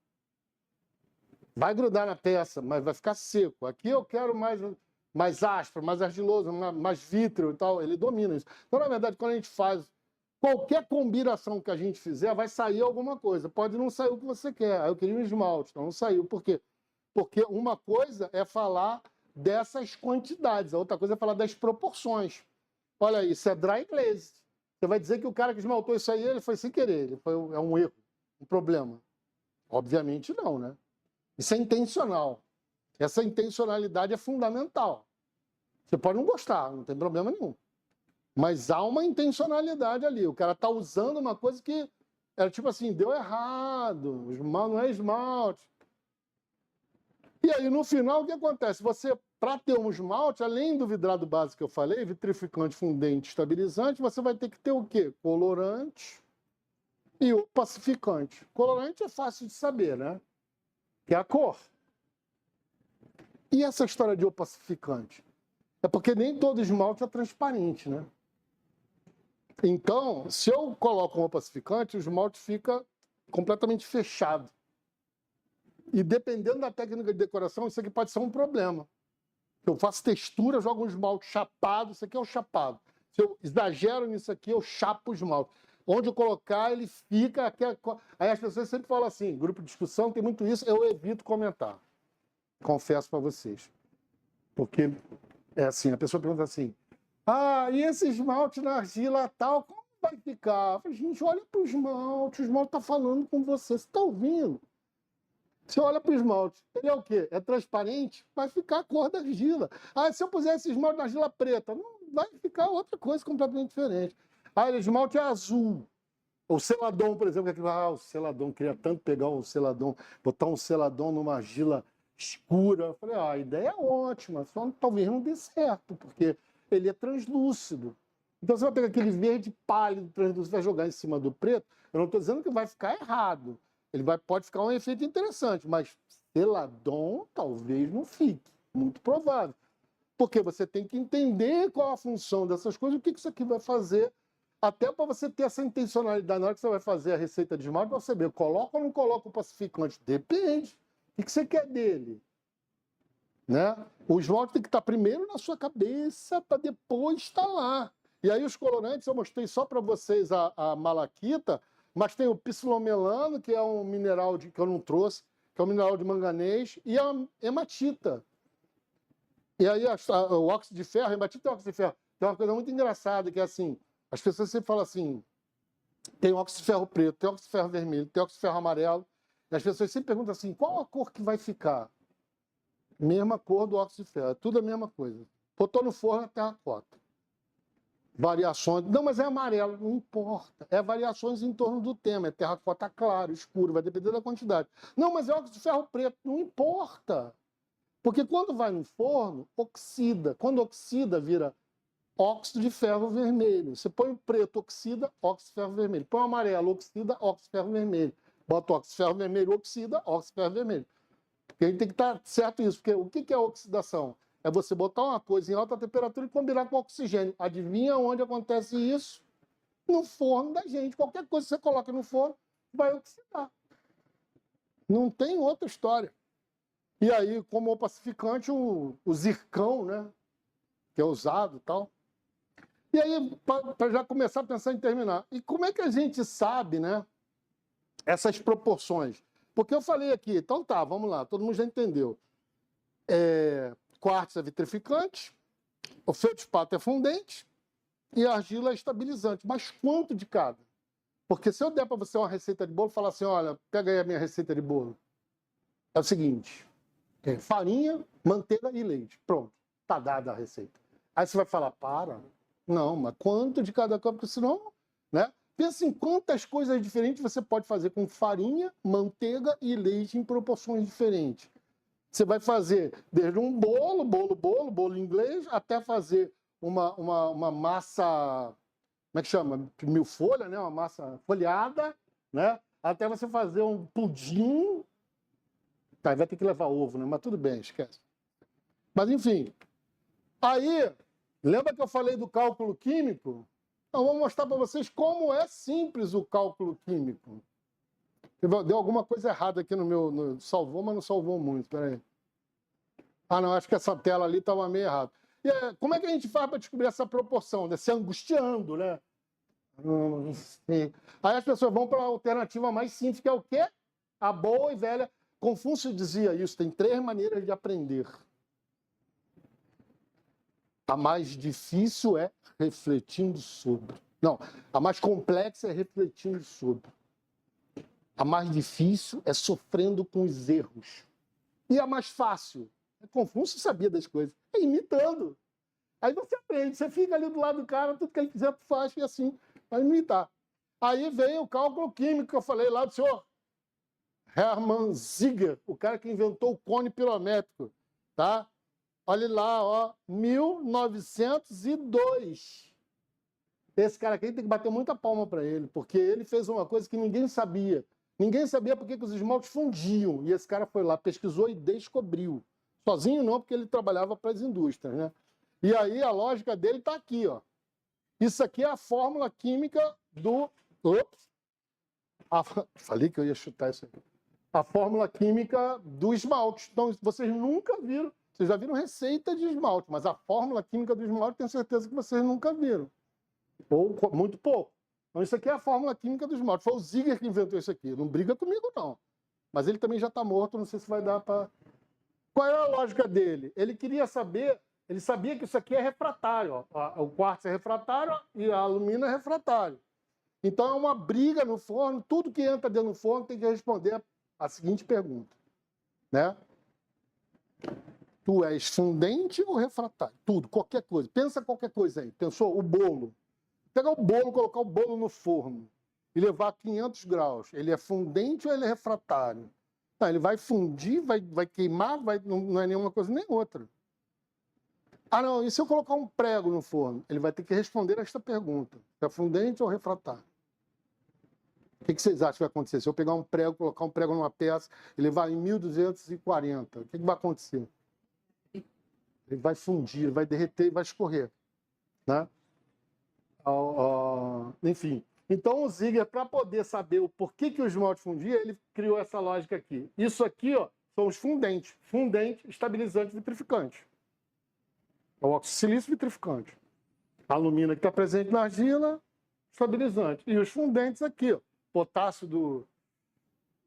Vai grudar na peça, mas vai ficar seco. Aqui eu quero mais áspero, mais argiloso, mais vítreo e tal. Ele domina isso. Então, na verdade, quando a gente faz qualquer combinação que a gente fizer vai sair alguma coisa. Pode não sair o que você quer. Aí eu queria um esmalte, então não saiu. Por quê? Porque uma coisa é falar dessas quantidades, a outra coisa é falar das proporções. Olha, isso é dry glaze. Você vai dizer que o cara que esmaltou isso aí, ele foi sem querer, é um erro, um problema. Obviamente não, né? Isso é intencional. Essa intencionalidade é fundamental. Você pode não gostar, não tem problema nenhum. Mas há uma intencionalidade ali. O cara está usando uma coisa que era tipo assim, deu errado, não é esmalte. E aí, no final, o que acontece? Você, para ter um esmalte, além do vidrado básico que eu falei, vitrificante, fundente, estabilizante, você vai ter que ter o quê? Colorante e opacificante. Colorante é fácil de saber, né? Que é a cor. E essa história de opacificante? É porque nem todo esmalte é transparente, né? Então, se eu coloco um opacificante, o esmalte fica completamente fechado. E dependendo da técnica de decoração, isso aqui pode ser um problema. Eu faço textura, jogo um esmalte chapado, isso aqui é o chapado. Se eu exagero nisso aqui, eu chapo o esmalte. Onde eu colocar, ele fica... Aí as pessoas sempre falam assim, grupo de discussão, tem muito isso, eu evito comentar. Confesso para vocês. Porque, é assim, a pessoa pergunta assim, e esse esmalte na argila tal, como vai ficar? Eu falo, gente, olha para o esmalte está falando com você está ouvindo? Você olha para o esmalte, ele é o quê? É transparente? Vai ficar a cor da argila. Se eu puser esse esmalte na argila preta, não vai ficar outra coisa completamente diferente. O esmalte é azul. O seladon, por exemplo, o seladon, queria tanto pegar o seladon, botar um seladon numa argila escura. Eu falei, a ideia é ótima, só talvez não dê certo, porque ele é translúcido. Então você vai pegar aquele verde pálido, translúcido, vai jogar em cima do preto. Eu não estou dizendo que vai ficar errado. Pode ficar um efeito interessante, mas seladon talvez não fique. Muito provável. Porque você tem que entender qual a função dessas coisas, o que isso aqui vai fazer, até para você ter essa intencionalidade. Na hora que você vai fazer a receita de esmalte, você saber, coloca ou não coloca o pacificante? Depende. O que você quer dele? Né? O esmalte tem que estar primeiro na sua cabeça, para depois estar lá. E aí os colorantes, eu mostrei só para vocês a malaquita, mas tem o psilomelano, que é um mineral que eu não trouxe, que é um mineral de manganês, e a hematita. E aí o óxido de ferro, a hematita e o óxido de ferro, tem uma coisa muito engraçada, que é assim, as pessoas sempre falam assim, tem óxido de ferro preto, tem óxido de ferro vermelho, tem óxido de ferro amarelo, e as pessoas sempre perguntam assim, qual a cor que vai ficar? Mesma cor do óxido de ferro, é tudo a mesma coisa. Botou no forno, é terracota. Variações, não, mas é amarelo, não importa. É variações em torno do tema, é terracota claro, escuro, vai depender da quantidade. Não, mas é óxido de ferro preto, não importa. Porque quando vai no forno, oxida. Quando oxida, vira óxido de ferro vermelho. Você põe o preto, oxida, óxido de ferro vermelho. Põe o amarelo, oxida, óxido de ferro vermelho. Bota o óxido de ferro vermelho, oxida, óxido de ferro vermelho. Porque a gente tem que estar certo isso. Porque o que é oxidação? É você botar uma coisa em alta temperatura e combinar com oxigênio. Adivinha onde acontece isso? No forno da gente. Qualquer coisa que você coloca no forno vai oxidar. Não tem outra história. E aí, como opacificante, o zircão, né? Que é usado e tal. E aí, para já começar a pensar em terminar. E como é que a gente sabe, né? Essas proporções? Porque eu falei aqui, então tá, vamos lá, todo mundo já entendeu. Quartzo é vitrificante, o feldspato é fundente e a argila é estabilizante. Mas quanto de cada? Porque se eu der para você uma receita de bolo, falar assim, olha, pega aí a minha receita de bolo. É o seguinte, farinha, manteiga e leite. Pronto, tá dada a receita. Aí você vai falar, não, mas quanto de cada copo? Porque senão, né? Pensa em quantas coisas diferentes você pode fazer com farinha, manteiga e leite em proporções diferentes. Você vai fazer desde um bolo inglês, até fazer uma massa, como é que chama? Milfolha, né? Uma massa folhada, né? Até você fazer um pudim. Tá, vai ter que levar ovo, né? Mas tudo bem, esquece. Mas, enfim. Aí, lembra que eu falei do cálculo químico? Então, vou mostrar para vocês como é simples o cálculo químico. Deu alguma coisa errada aqui no meu... salvou, mas não salvou muito. Espera aí. Não, acho que essa tela ali estava meio errada. E como é que a gente faz para descobrir essa proporção? Né? Se angustiando, né? Não sei. Aí as pessoas vão para a alternativa mais simples, que é o quê? A boa e velha. Confúcio dizia isso, tem 3 maneiras de aprender. A mais difícil é refletindo sobre. Não, a mais complexa é refletindo sobre. A mais difícil é sofrendo com os erros. E a mais fácil, Confúcio sabia das coisas, é imitando. Aí você aprende, você fica ali do lado do cara, tudo que ele quiser tu faz, e assim, vai imitar. Aí vem o cálculo químico que eu falei lá do senhor Hermann Ziegler, o cara que inventou o cone pirométrico, tá? Olha lá, ó, 1902. Esse cara aqui tem que bater muita palma para ele, porque ele fez uma coisa que ninguém sabia. Ninguém sabia por que os esmaltes fundiam. E esse cara foi lá, pesquisou e descobriu. Sozinho não, porque ele trabalhava para as indústrias, né? E aí a lógica dele está aqui, ó. Isso aqui é a fórmula química do... Ops! Falei que eu ia chutar isso aqui. A fórmula química do esmalte. Então, vocês nunca viram. Vocês já viram receita de esmalte, mas a fórmula química do esmalte tenho certeza que vocês nunca viram. Ou muito pouco. Então, isso aqui é a fórmula química do esmalte. Foi o Ziegler que inventou isso aqui. Não briga comigo, não. Mas ele também já está morto, não sei se vai dar para... Qual era a lógica dele? Ele queria saber... Ele sabia que isso aqui é refratário. Ó. O quartzo é refratário e a alumina é refratário. Então, é uma briga no forno. Tudo que entra dentro do forno tem que responder a seguinte pergunta, né? Tu és fundente ou refratário? Tudo, qualquer coisa. Pensa qualquer coisa aí. Pensou? O bolo. Pegar o bolo, colocar o bolo no forno e levar a 500 graus. Ele é fundente ou ele é refratário? Não, ele vai fundir, vai queimar, não é nenhuma coisa nem outra. Ah, não, e se eu colocar um prego no forno? Ele vai ter que responder a esta pergunta. É fundente ou refratário? O que vocês acham que vai acontecer? Se eu pegar um prego, colocar um prego numa peça e levar em 1240, o que vai acontecer? Ele vai fundir, ele vai derreter e vai escorrer, né? Enfim. Então, o Ziegler, para poder saber o porquê que o esmalte fundia, ele criou essa lógica aqui. Isso aqui, ó, são os fundentes. Fundente, estabilizante, vitrificante. É o oxissilício vitrificante. A alumina que está presente na argila, estabilizante. E os fundentes aqui, ó, potássio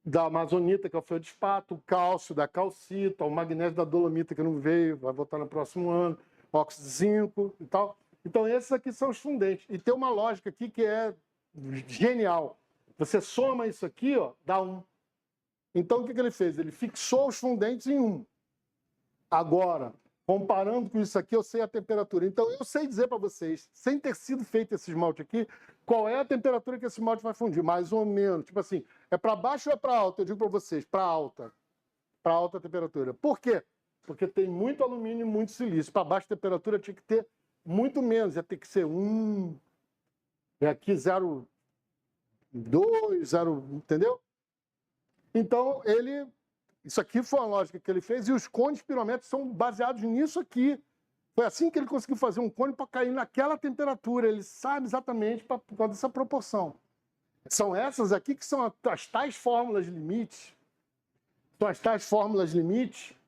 da amazonita, que é o feldespato, o cálcio da calcita, o magnésio da dolomita, que não veio, vai voltar no próximo ano, óxido de zinco e tal. Então, esses aqui são os fundentes. E tem uma lógica aqui que é genial. Você soma isso aqui, ó, dá 1. Então, o que ele fez? Ele fixou os fundentes em 1. Agora, comparando com isso aqui, eu sei a temperatura. Então, eu sei dizer para vocês, sem ter sido feito esse esmalte aqui, qual é a temperatura que esse esmalte vai fundir, mais ou menos. Tipo assim, é para baixo ou é para alta? Eu digo para vocês, para alta. Para alta temperatura. Por quê? Porque tem muito alumínio e muito silício. Para baixa temperatura tinha que ter muito menos. Ia ter que ser 1. É aqui 0,2, 0, entendeu? Então, isso aqui foi a lógica que ele fez, e os cones pirométricos são baseados nisso aqui. Foi assim que ele conseguiu fazer um cone para cair naquela temperatura. Ele sabe exatamente por causa dessa proporção. São essas aqui que são as tais fórmulas limite. São as tais fórmulas limite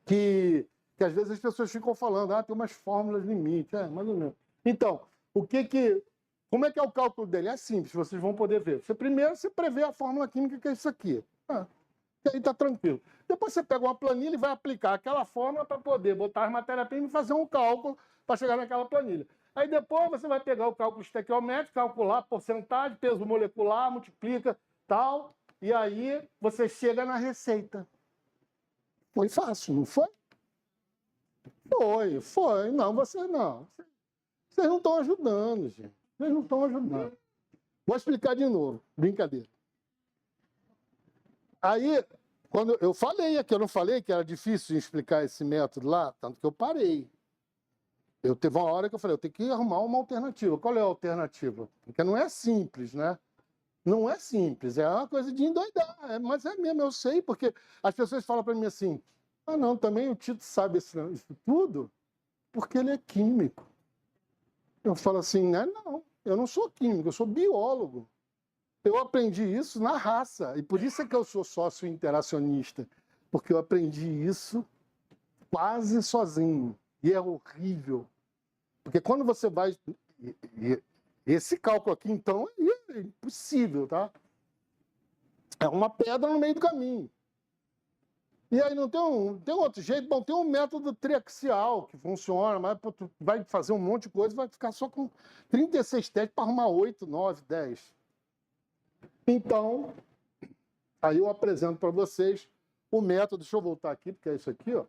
que às vezes as pessoas ficam falando, tem umas fórmulas limite, mais ou menos. Então, como é que é o cálculo dele? É simples, vocês vão poder ver. Primeiro você prevê a fórmula química, que é isso aqui. E aí está tranquilo. Depois você pega uma planilha e vai aplicar aquela fórmula para poder botar as matérias-primas e fazer um cálculo para chegar naquela planilha. Aí depois você vai pegar o cálculo estequiométrico, calcular porcentagem, peso molecular, multiplica, tal, e aí você chega na receita. Foi fácil, não foi? Foi. Não, vocês não. Vocês não estão ajudando, gente. Vocês não estão ajudando. Vou explicar de novo. Brincadeira. Aí, quando eu falei aqui, eu não falei que era difícil explicar esse método lá, tanto que eu parei. Teve uma hora que eu falei, eu tenho que arrumar uma alternativa. Qual é a alternativa? Porque não é simples, né? Não é simples, é uma coisa de endoidar. Mas é mesmo, eu sei, porque as pessoas falam para mim assim, não, também o Tito sabe isso tudo, porque ele é químico. Eu falo assim, não, eu não sou químico, eu sou biólogo. Eu aprendi isso na raça, e por isso é que eu sou sócio interacionista, porque eu aprendi isso quase sozinho, e é horrível. Porque quando você vai... Esse cálculo aqui, então, é impossível, tá? É uma pedra no meio do caminho. E aí não tem outro jeito? Bom, tem um método triaxial que funciona, mas pô, tu vai fazer um monte de coisa, vai ficar só com 36 testes para arrumar 8, 9, 10. Então, aí eu apresento para vocês o método, deixa eu voltar aqui, porque é isso aqui, ó.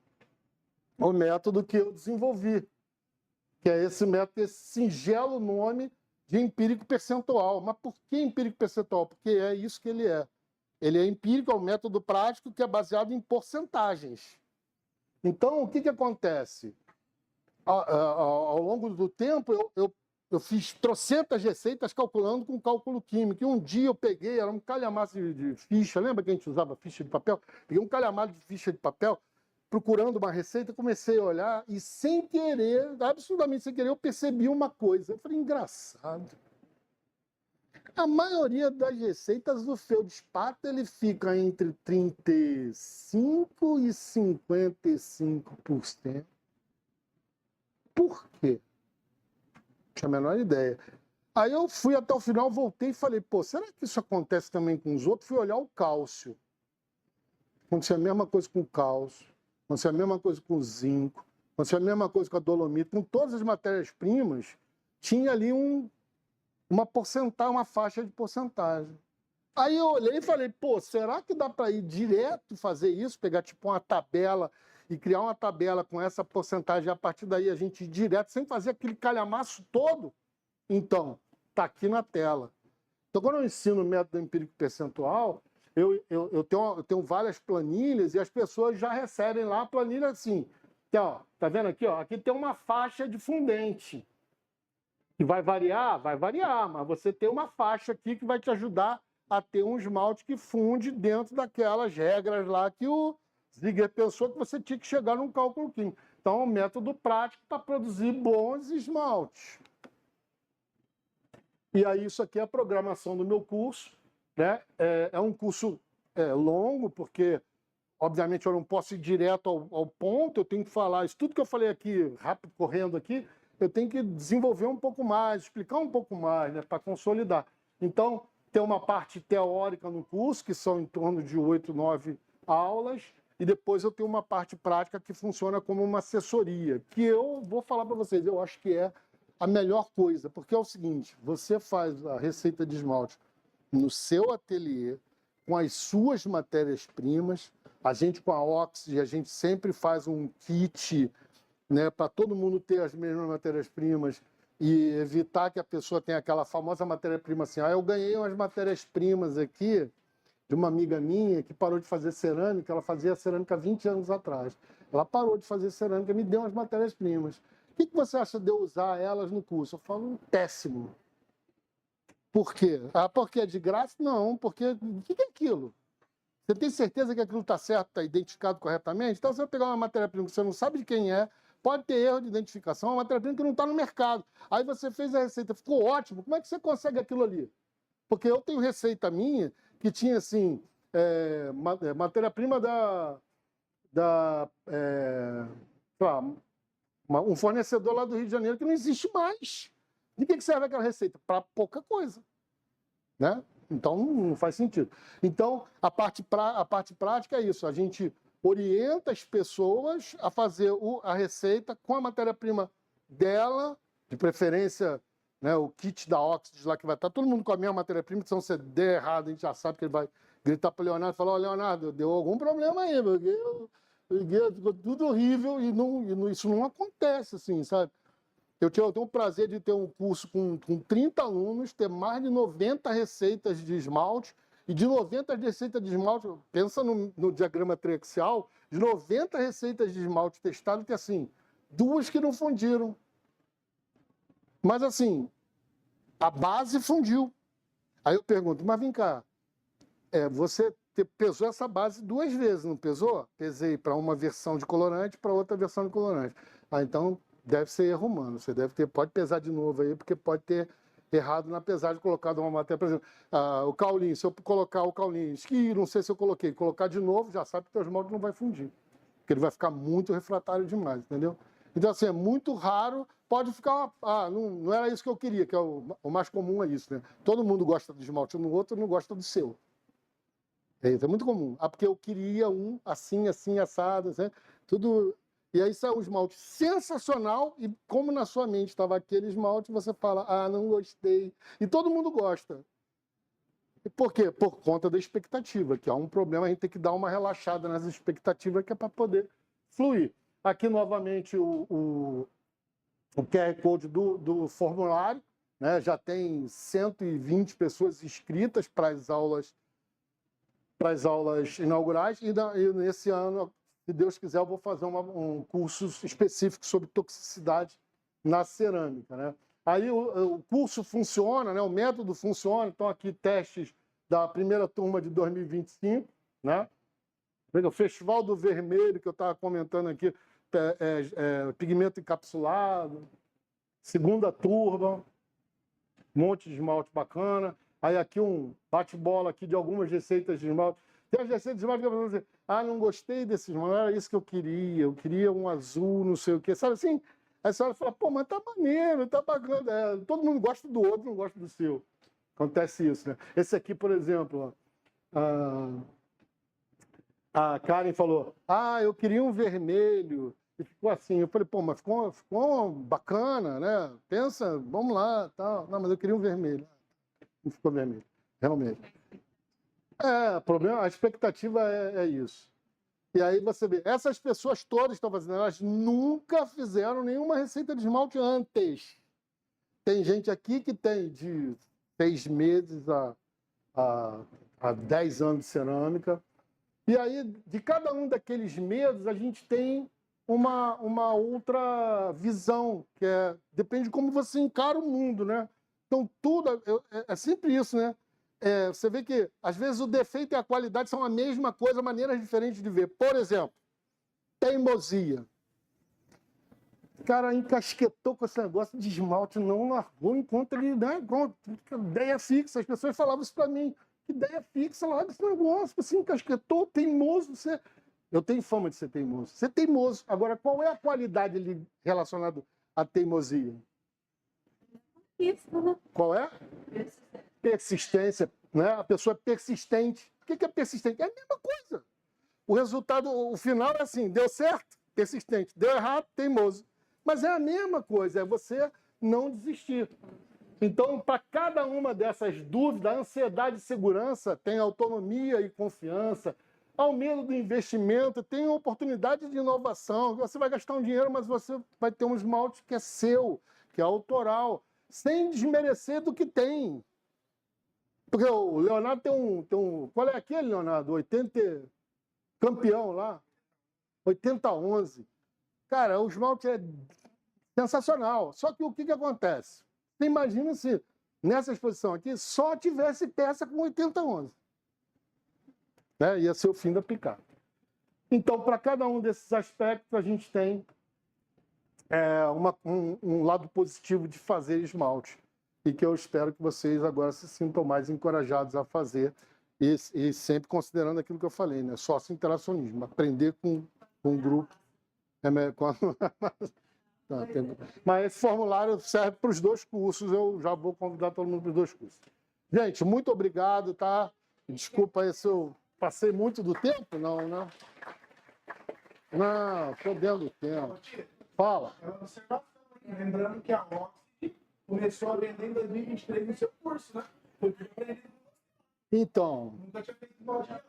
O método que eu desenvolvi, que é esse método, esse singelo nome de empírico percentual. Mas por que empírico percentual? Porque é isso que ele é. Ele é empírico, é um método prático que é baseado em porcentagens. Então, o que acontece? Ao longo do tempo, eu fiz trocentas receitas calculando com cálculo químico. E um dia eu peguei, era um calhamaço de ficha, lembra que a gente usava ficha de papel? Peguei um calhamaço de ficha de papel, procurando uma receita, comecei a olhar e sem querer, absolutamente sem querer, eu percebi uma coisa. Eu falei, engraçado. A maioria das receitas do feldespato ele fica entre 35% e 55%. Por quê? Não tinha a menor ideia. Aí eu fui até o final, voltei e falei, pô, será que isso acontece também com os outros? Fui olhar o cálcio. Aconteceu a mesma coisa com o cálcio, aconteceu a mesma coisa com o zinco, aconteceu a mesma coisa com a dolomita, com todas as matérias-primas, tinha ali uma porcentagem, uma faixa de porcentagem. Aí eu olhei e falei, pô, será que dá para ir direto fazer isso, pegar tipo uma tabela e criar uma tabela com essa porcentagem, e a partir daí a gente ir direto, sem fazer aquele calhamaço todo? Então, está aqui na tela. Então, quando eu ensino o método empírico percentual, eu tenho várias planilhas e as pessoas já recebem lá a planilha assim. Então, ó, tá vendo aqui? Ó, aqui tem uma faixa de fundente. Que vai variar, mas você tem uma faixa aqui que vai te ajudar a ter um esmalte que funde dentro daquelas regras lá que o Ziegler pensou que você tinha que chegar num cálculo químico. Então, é um método prático para produzir bons esmaltes. E aí, isso aqui é a programação do meu curso, né? É um curso longo, porque, obviamente, eu não posso ir direto ao ponto, eu tenho que falar isso tudo que eu falei aqui, rápido, correndo aqui, eu tenho que desenvolver um pouco mais, explicar um pouco mais, né, para consolidar. Então, tem uma parte teórica no curso, que são em torno de 8, 9 aulas, e depois eu tenho uma parte prática que funciona como uma assessoria, que eu vou falar para vocês, eu acho que é a melhor coisa, porque é o seguinte, você faz a receita de esmalte no seu ateliê, com as suas matérias-primas, a gente com a Oxy, a gente sempre faz um kit, né, para todo mundo ter as mesmas matérias-primas e evitar que a pessoa tenha aquela famosa matéria-prima assim, eu ganhei umas matérias-primas aqui de uma amiga minha que parou de fazer cerâmica, ela fazia cerâmica há 20 anos atrás. Ela parou de fazer cerâmica, me deu umas matérias-primas. O que você acha de eu usar elas no curso? Eu falo, péssimo. Por quê? Porque é de graça? Não, porque o que é aquilo? Você tem certeza que aquilo está certo, está identificado corretamente? Então, você vai pegar uma matéria-prima que você não sabe de quem é, pode ter erro de identificação, é uma matéria-prima que não está no mercado. Aí você fez a receita, ficou ótimo. Como é que você consegue aquilo ali? Porque eu tenho receita minha que tinha, assim, matéria-prima sei lá, um fornecedor lá do Rio de Janeiro que não existe mais. De que serve aquela receita? Para pouca coisa, né? Então, não faz sentido. Então, a parte prática é isso. A gente orienta as pessoas a fazer a receita com a matéria-prima dela, de preferência, né, o kit da Oxid lá, que vai estar todo mundo com a mesma matéria-prima, então se der errado, a gente já sabe que ele vai gritar para o Leonardo e falar, Leonardo, deu algum problema aí, porque ficou tudo horrível e isso não acontece assim, sabe? Eu tenho o prazer de ter um curso com 30 alunos, ter mais de 90 receitas de esmalte, e de 90 receitas de esmalte, pensa no diagrama triaxial, de 90 receitas de esmalte testado, tem assim, 2 que não fundiram. Mas assim, a base fundiu. Aí eu pergunto, mas vem cá, você pesou essa base 2 vezes, não pesou? Pesei para uma versão de colorante e para outra versão de colorante. Então, deve ser erro humano. Você pode pesar de novo aí, porque pode ter errado na pesagem, colocado uma matéria, por exemplo, o caulim, se eu colocar o caulim, que não sei se eu colocar de novo, já sabe que o teu esmalte não vai fundir, porque ele vai ficar muito refratário demais, entendeu? Então, assim, é muito raro, pode ficar, não era isso que eu queria, que é o mais comum é isso, né? Todo mundo gosta de esmalte no outro, não gosta do seu. Isso é muito comum. Porque eu queria um assim, assim, assado, assim, tudo. E aí sai um esmalte sensacional e como na sua mente estava aquele esmalte, você fala, não gostei. E todo mundo gosta. E por quê? Por conta da expectativa, que há um problema, a gente tem que dar uma relaxada nas expectativas que é para poder fluir. Aqui, novamente, o QR Code do formulário, né? Já tem 120 pessoas inscritas para as aulas inaugurais, e nesse ano, se Deus quiser, eu vou fazer um curso específico sobre toxicidade na cerâmica, né? Aí o curso funciona, né? O método funciona, então aqui testes da primeira turma de 2025, né? O Festival do Vermelho, que eu estava comentando aqui, pigmento encapsulado, segunda turma, um monte de esmalte bacana. Aí aqui um bate-bola aqui de algumas receitas de esmalte. Tem as receitas de esmalte que eu vou dizer, não gostei desse esmalte, não era isso que eu queria um azul, não sei o quê. Sabe assim? Aí a senhora fala, pô, mas tá maneiro, tá bacana. Todo mundo gosta do outro, não gosta do seu. Acontece isso, né? Esse aqui, por exemplo, a Karen falou, eu queria um vermelho. E ficou assim, eu falei, pô, mas ficou bacana, né? Pensa, vamos lá, tal. Não, mas eu queria um vermelho. Não ficou vermelho, realmente. O problema, a expectativa é isso. E aí você vê, essas pessoas todas estão fazendo, elas nunca fizeram nenhuma receita de esmalte antes. Tem gente aqui que tem de 6 meses a 10 anos de cerâmica. E aí, de cada um daqueles meses, a gente tem uma outra visão, que depende de como você encara o mundo, né? Então, tudo é sempre isso, né? Você vê que, às vezes, o defeito e a qualidade são a mesma coisa, maneiras diferentes de ver. Por exemplo, teimosia. O cara encasquetou com esse negócio de esmalte, não largou enquanto ele... Né, ideia fixa. As pessoas falavam isso para mim. Que ideia fixa, larga esse negócio. Você encasquetou, teimoso. Eu tenho fama de ser teimoso. Você é teimoso. Agora, qual é a qualidade ali relacionada à teimosia? Isso, né? Qual é? Persistência, né? A pessoa é persistente. O que é persistente? É a mesma coisa. O resultado, o final é assim, deu certo, persistente. Deu errado, teimoso. Mas é a mesma coisa, é você não desistir. Então, para cada uma dessas dúvidas, a ansiedade e segurança tem autonomia e confiança. Ao medo do investimento, tem oportunidade de inovação. Você vai gastar um dinheiro, mas você vai ter um esmalte que é seu, que é autoral, sem desmerecer do que tem. Porque o Leonardo tem um... Qual é aquele, Leonardo? 80... Campeão lá. 80-11. Cara, o esmalte é sensacional. Só que o que acontece? Você imagina se nessa exposição aqui só tivesse peça com 80-11. Né? Ia ser o fim da picada. Então, para cada um desses aspectos, a gente tem um lado positivo de fazer esmalte. E que eu espero que vocês agora se sintam mais encorajados a fazer. E sempre considerando aquilo que eu falei, né? Sócio-interacionismo. Aprender com um grupo. Mas esse formulário serve para os 2 cursos. Eu já vou convidar todo mundo para os 2 cursos. Gente, muito obrigado, tá? Desculpa aí se eu passei muito do tempo, não, né? Não, estou dentro do tempo. Fala. Lembrando que a Oxford começou a vender em 2023 no seu curso, né? Então, Nunca tinha feito loja.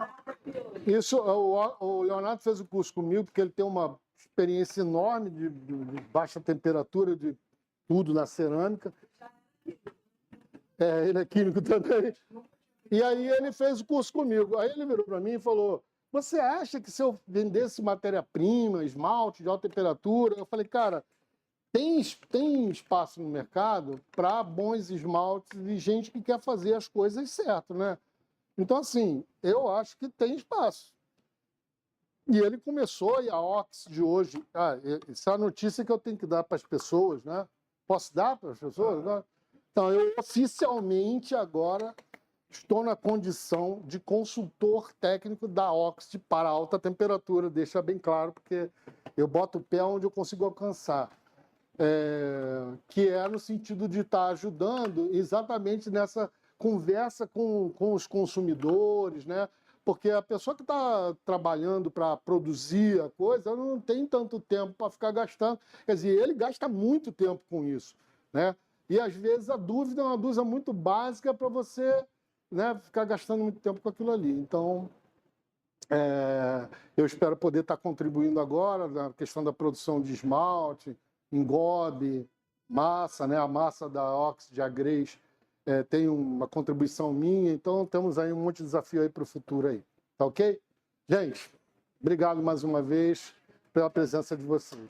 isso, o Leonardo fez o curso comigo porque ele tem uma experiência enorme de baixa temperatura, de tudo na cerâmica. Ele é químico também. E aí ele fez o curso comigo. Aí ele virou para mim e falou, você acha que se eu vendesse matéria-prima, esmalte de alta temperatura... Eu falei, cara, tem espaço no mercado para bons esmaltes e gente que quer fazer as coisas certo, né? Então, assim, eu acho que tem espaço. E ele começou, e a Ox de hoje... essa é a notícia que eu tenho que dar para as pessoas, né? Posso dar para as pessoas? Né? Então, eu oficialmente agora estou na condição de consultor técnico da Ox para alta temperatura, deixa bem claro, porque eu boto o pé onde eu consigo alcançar. Que é no sentido de estar ajudando exatamente nessa conversa com os consumidores, né? Porque a pessoa que está trabalhando para produzir a coisa não tem tanto tempo para ficar gastando. Quer dizer, ele gasta muito tempo com isso, né? E às vezes a dúvida é uma dúvida muito básica para você, né, ficar gastando muito tempo com aquilo ali. Então, eu espero poder estar contribuindo agora na questão da produção de esmalte, engobe, massa, né? A massa da Oxid Agrês tem uma contribuição minha, então temos aí um monte de desafio aí para o futuro aí. Tá ok? Gente, obrigado mais uma vez pela presença de vocês.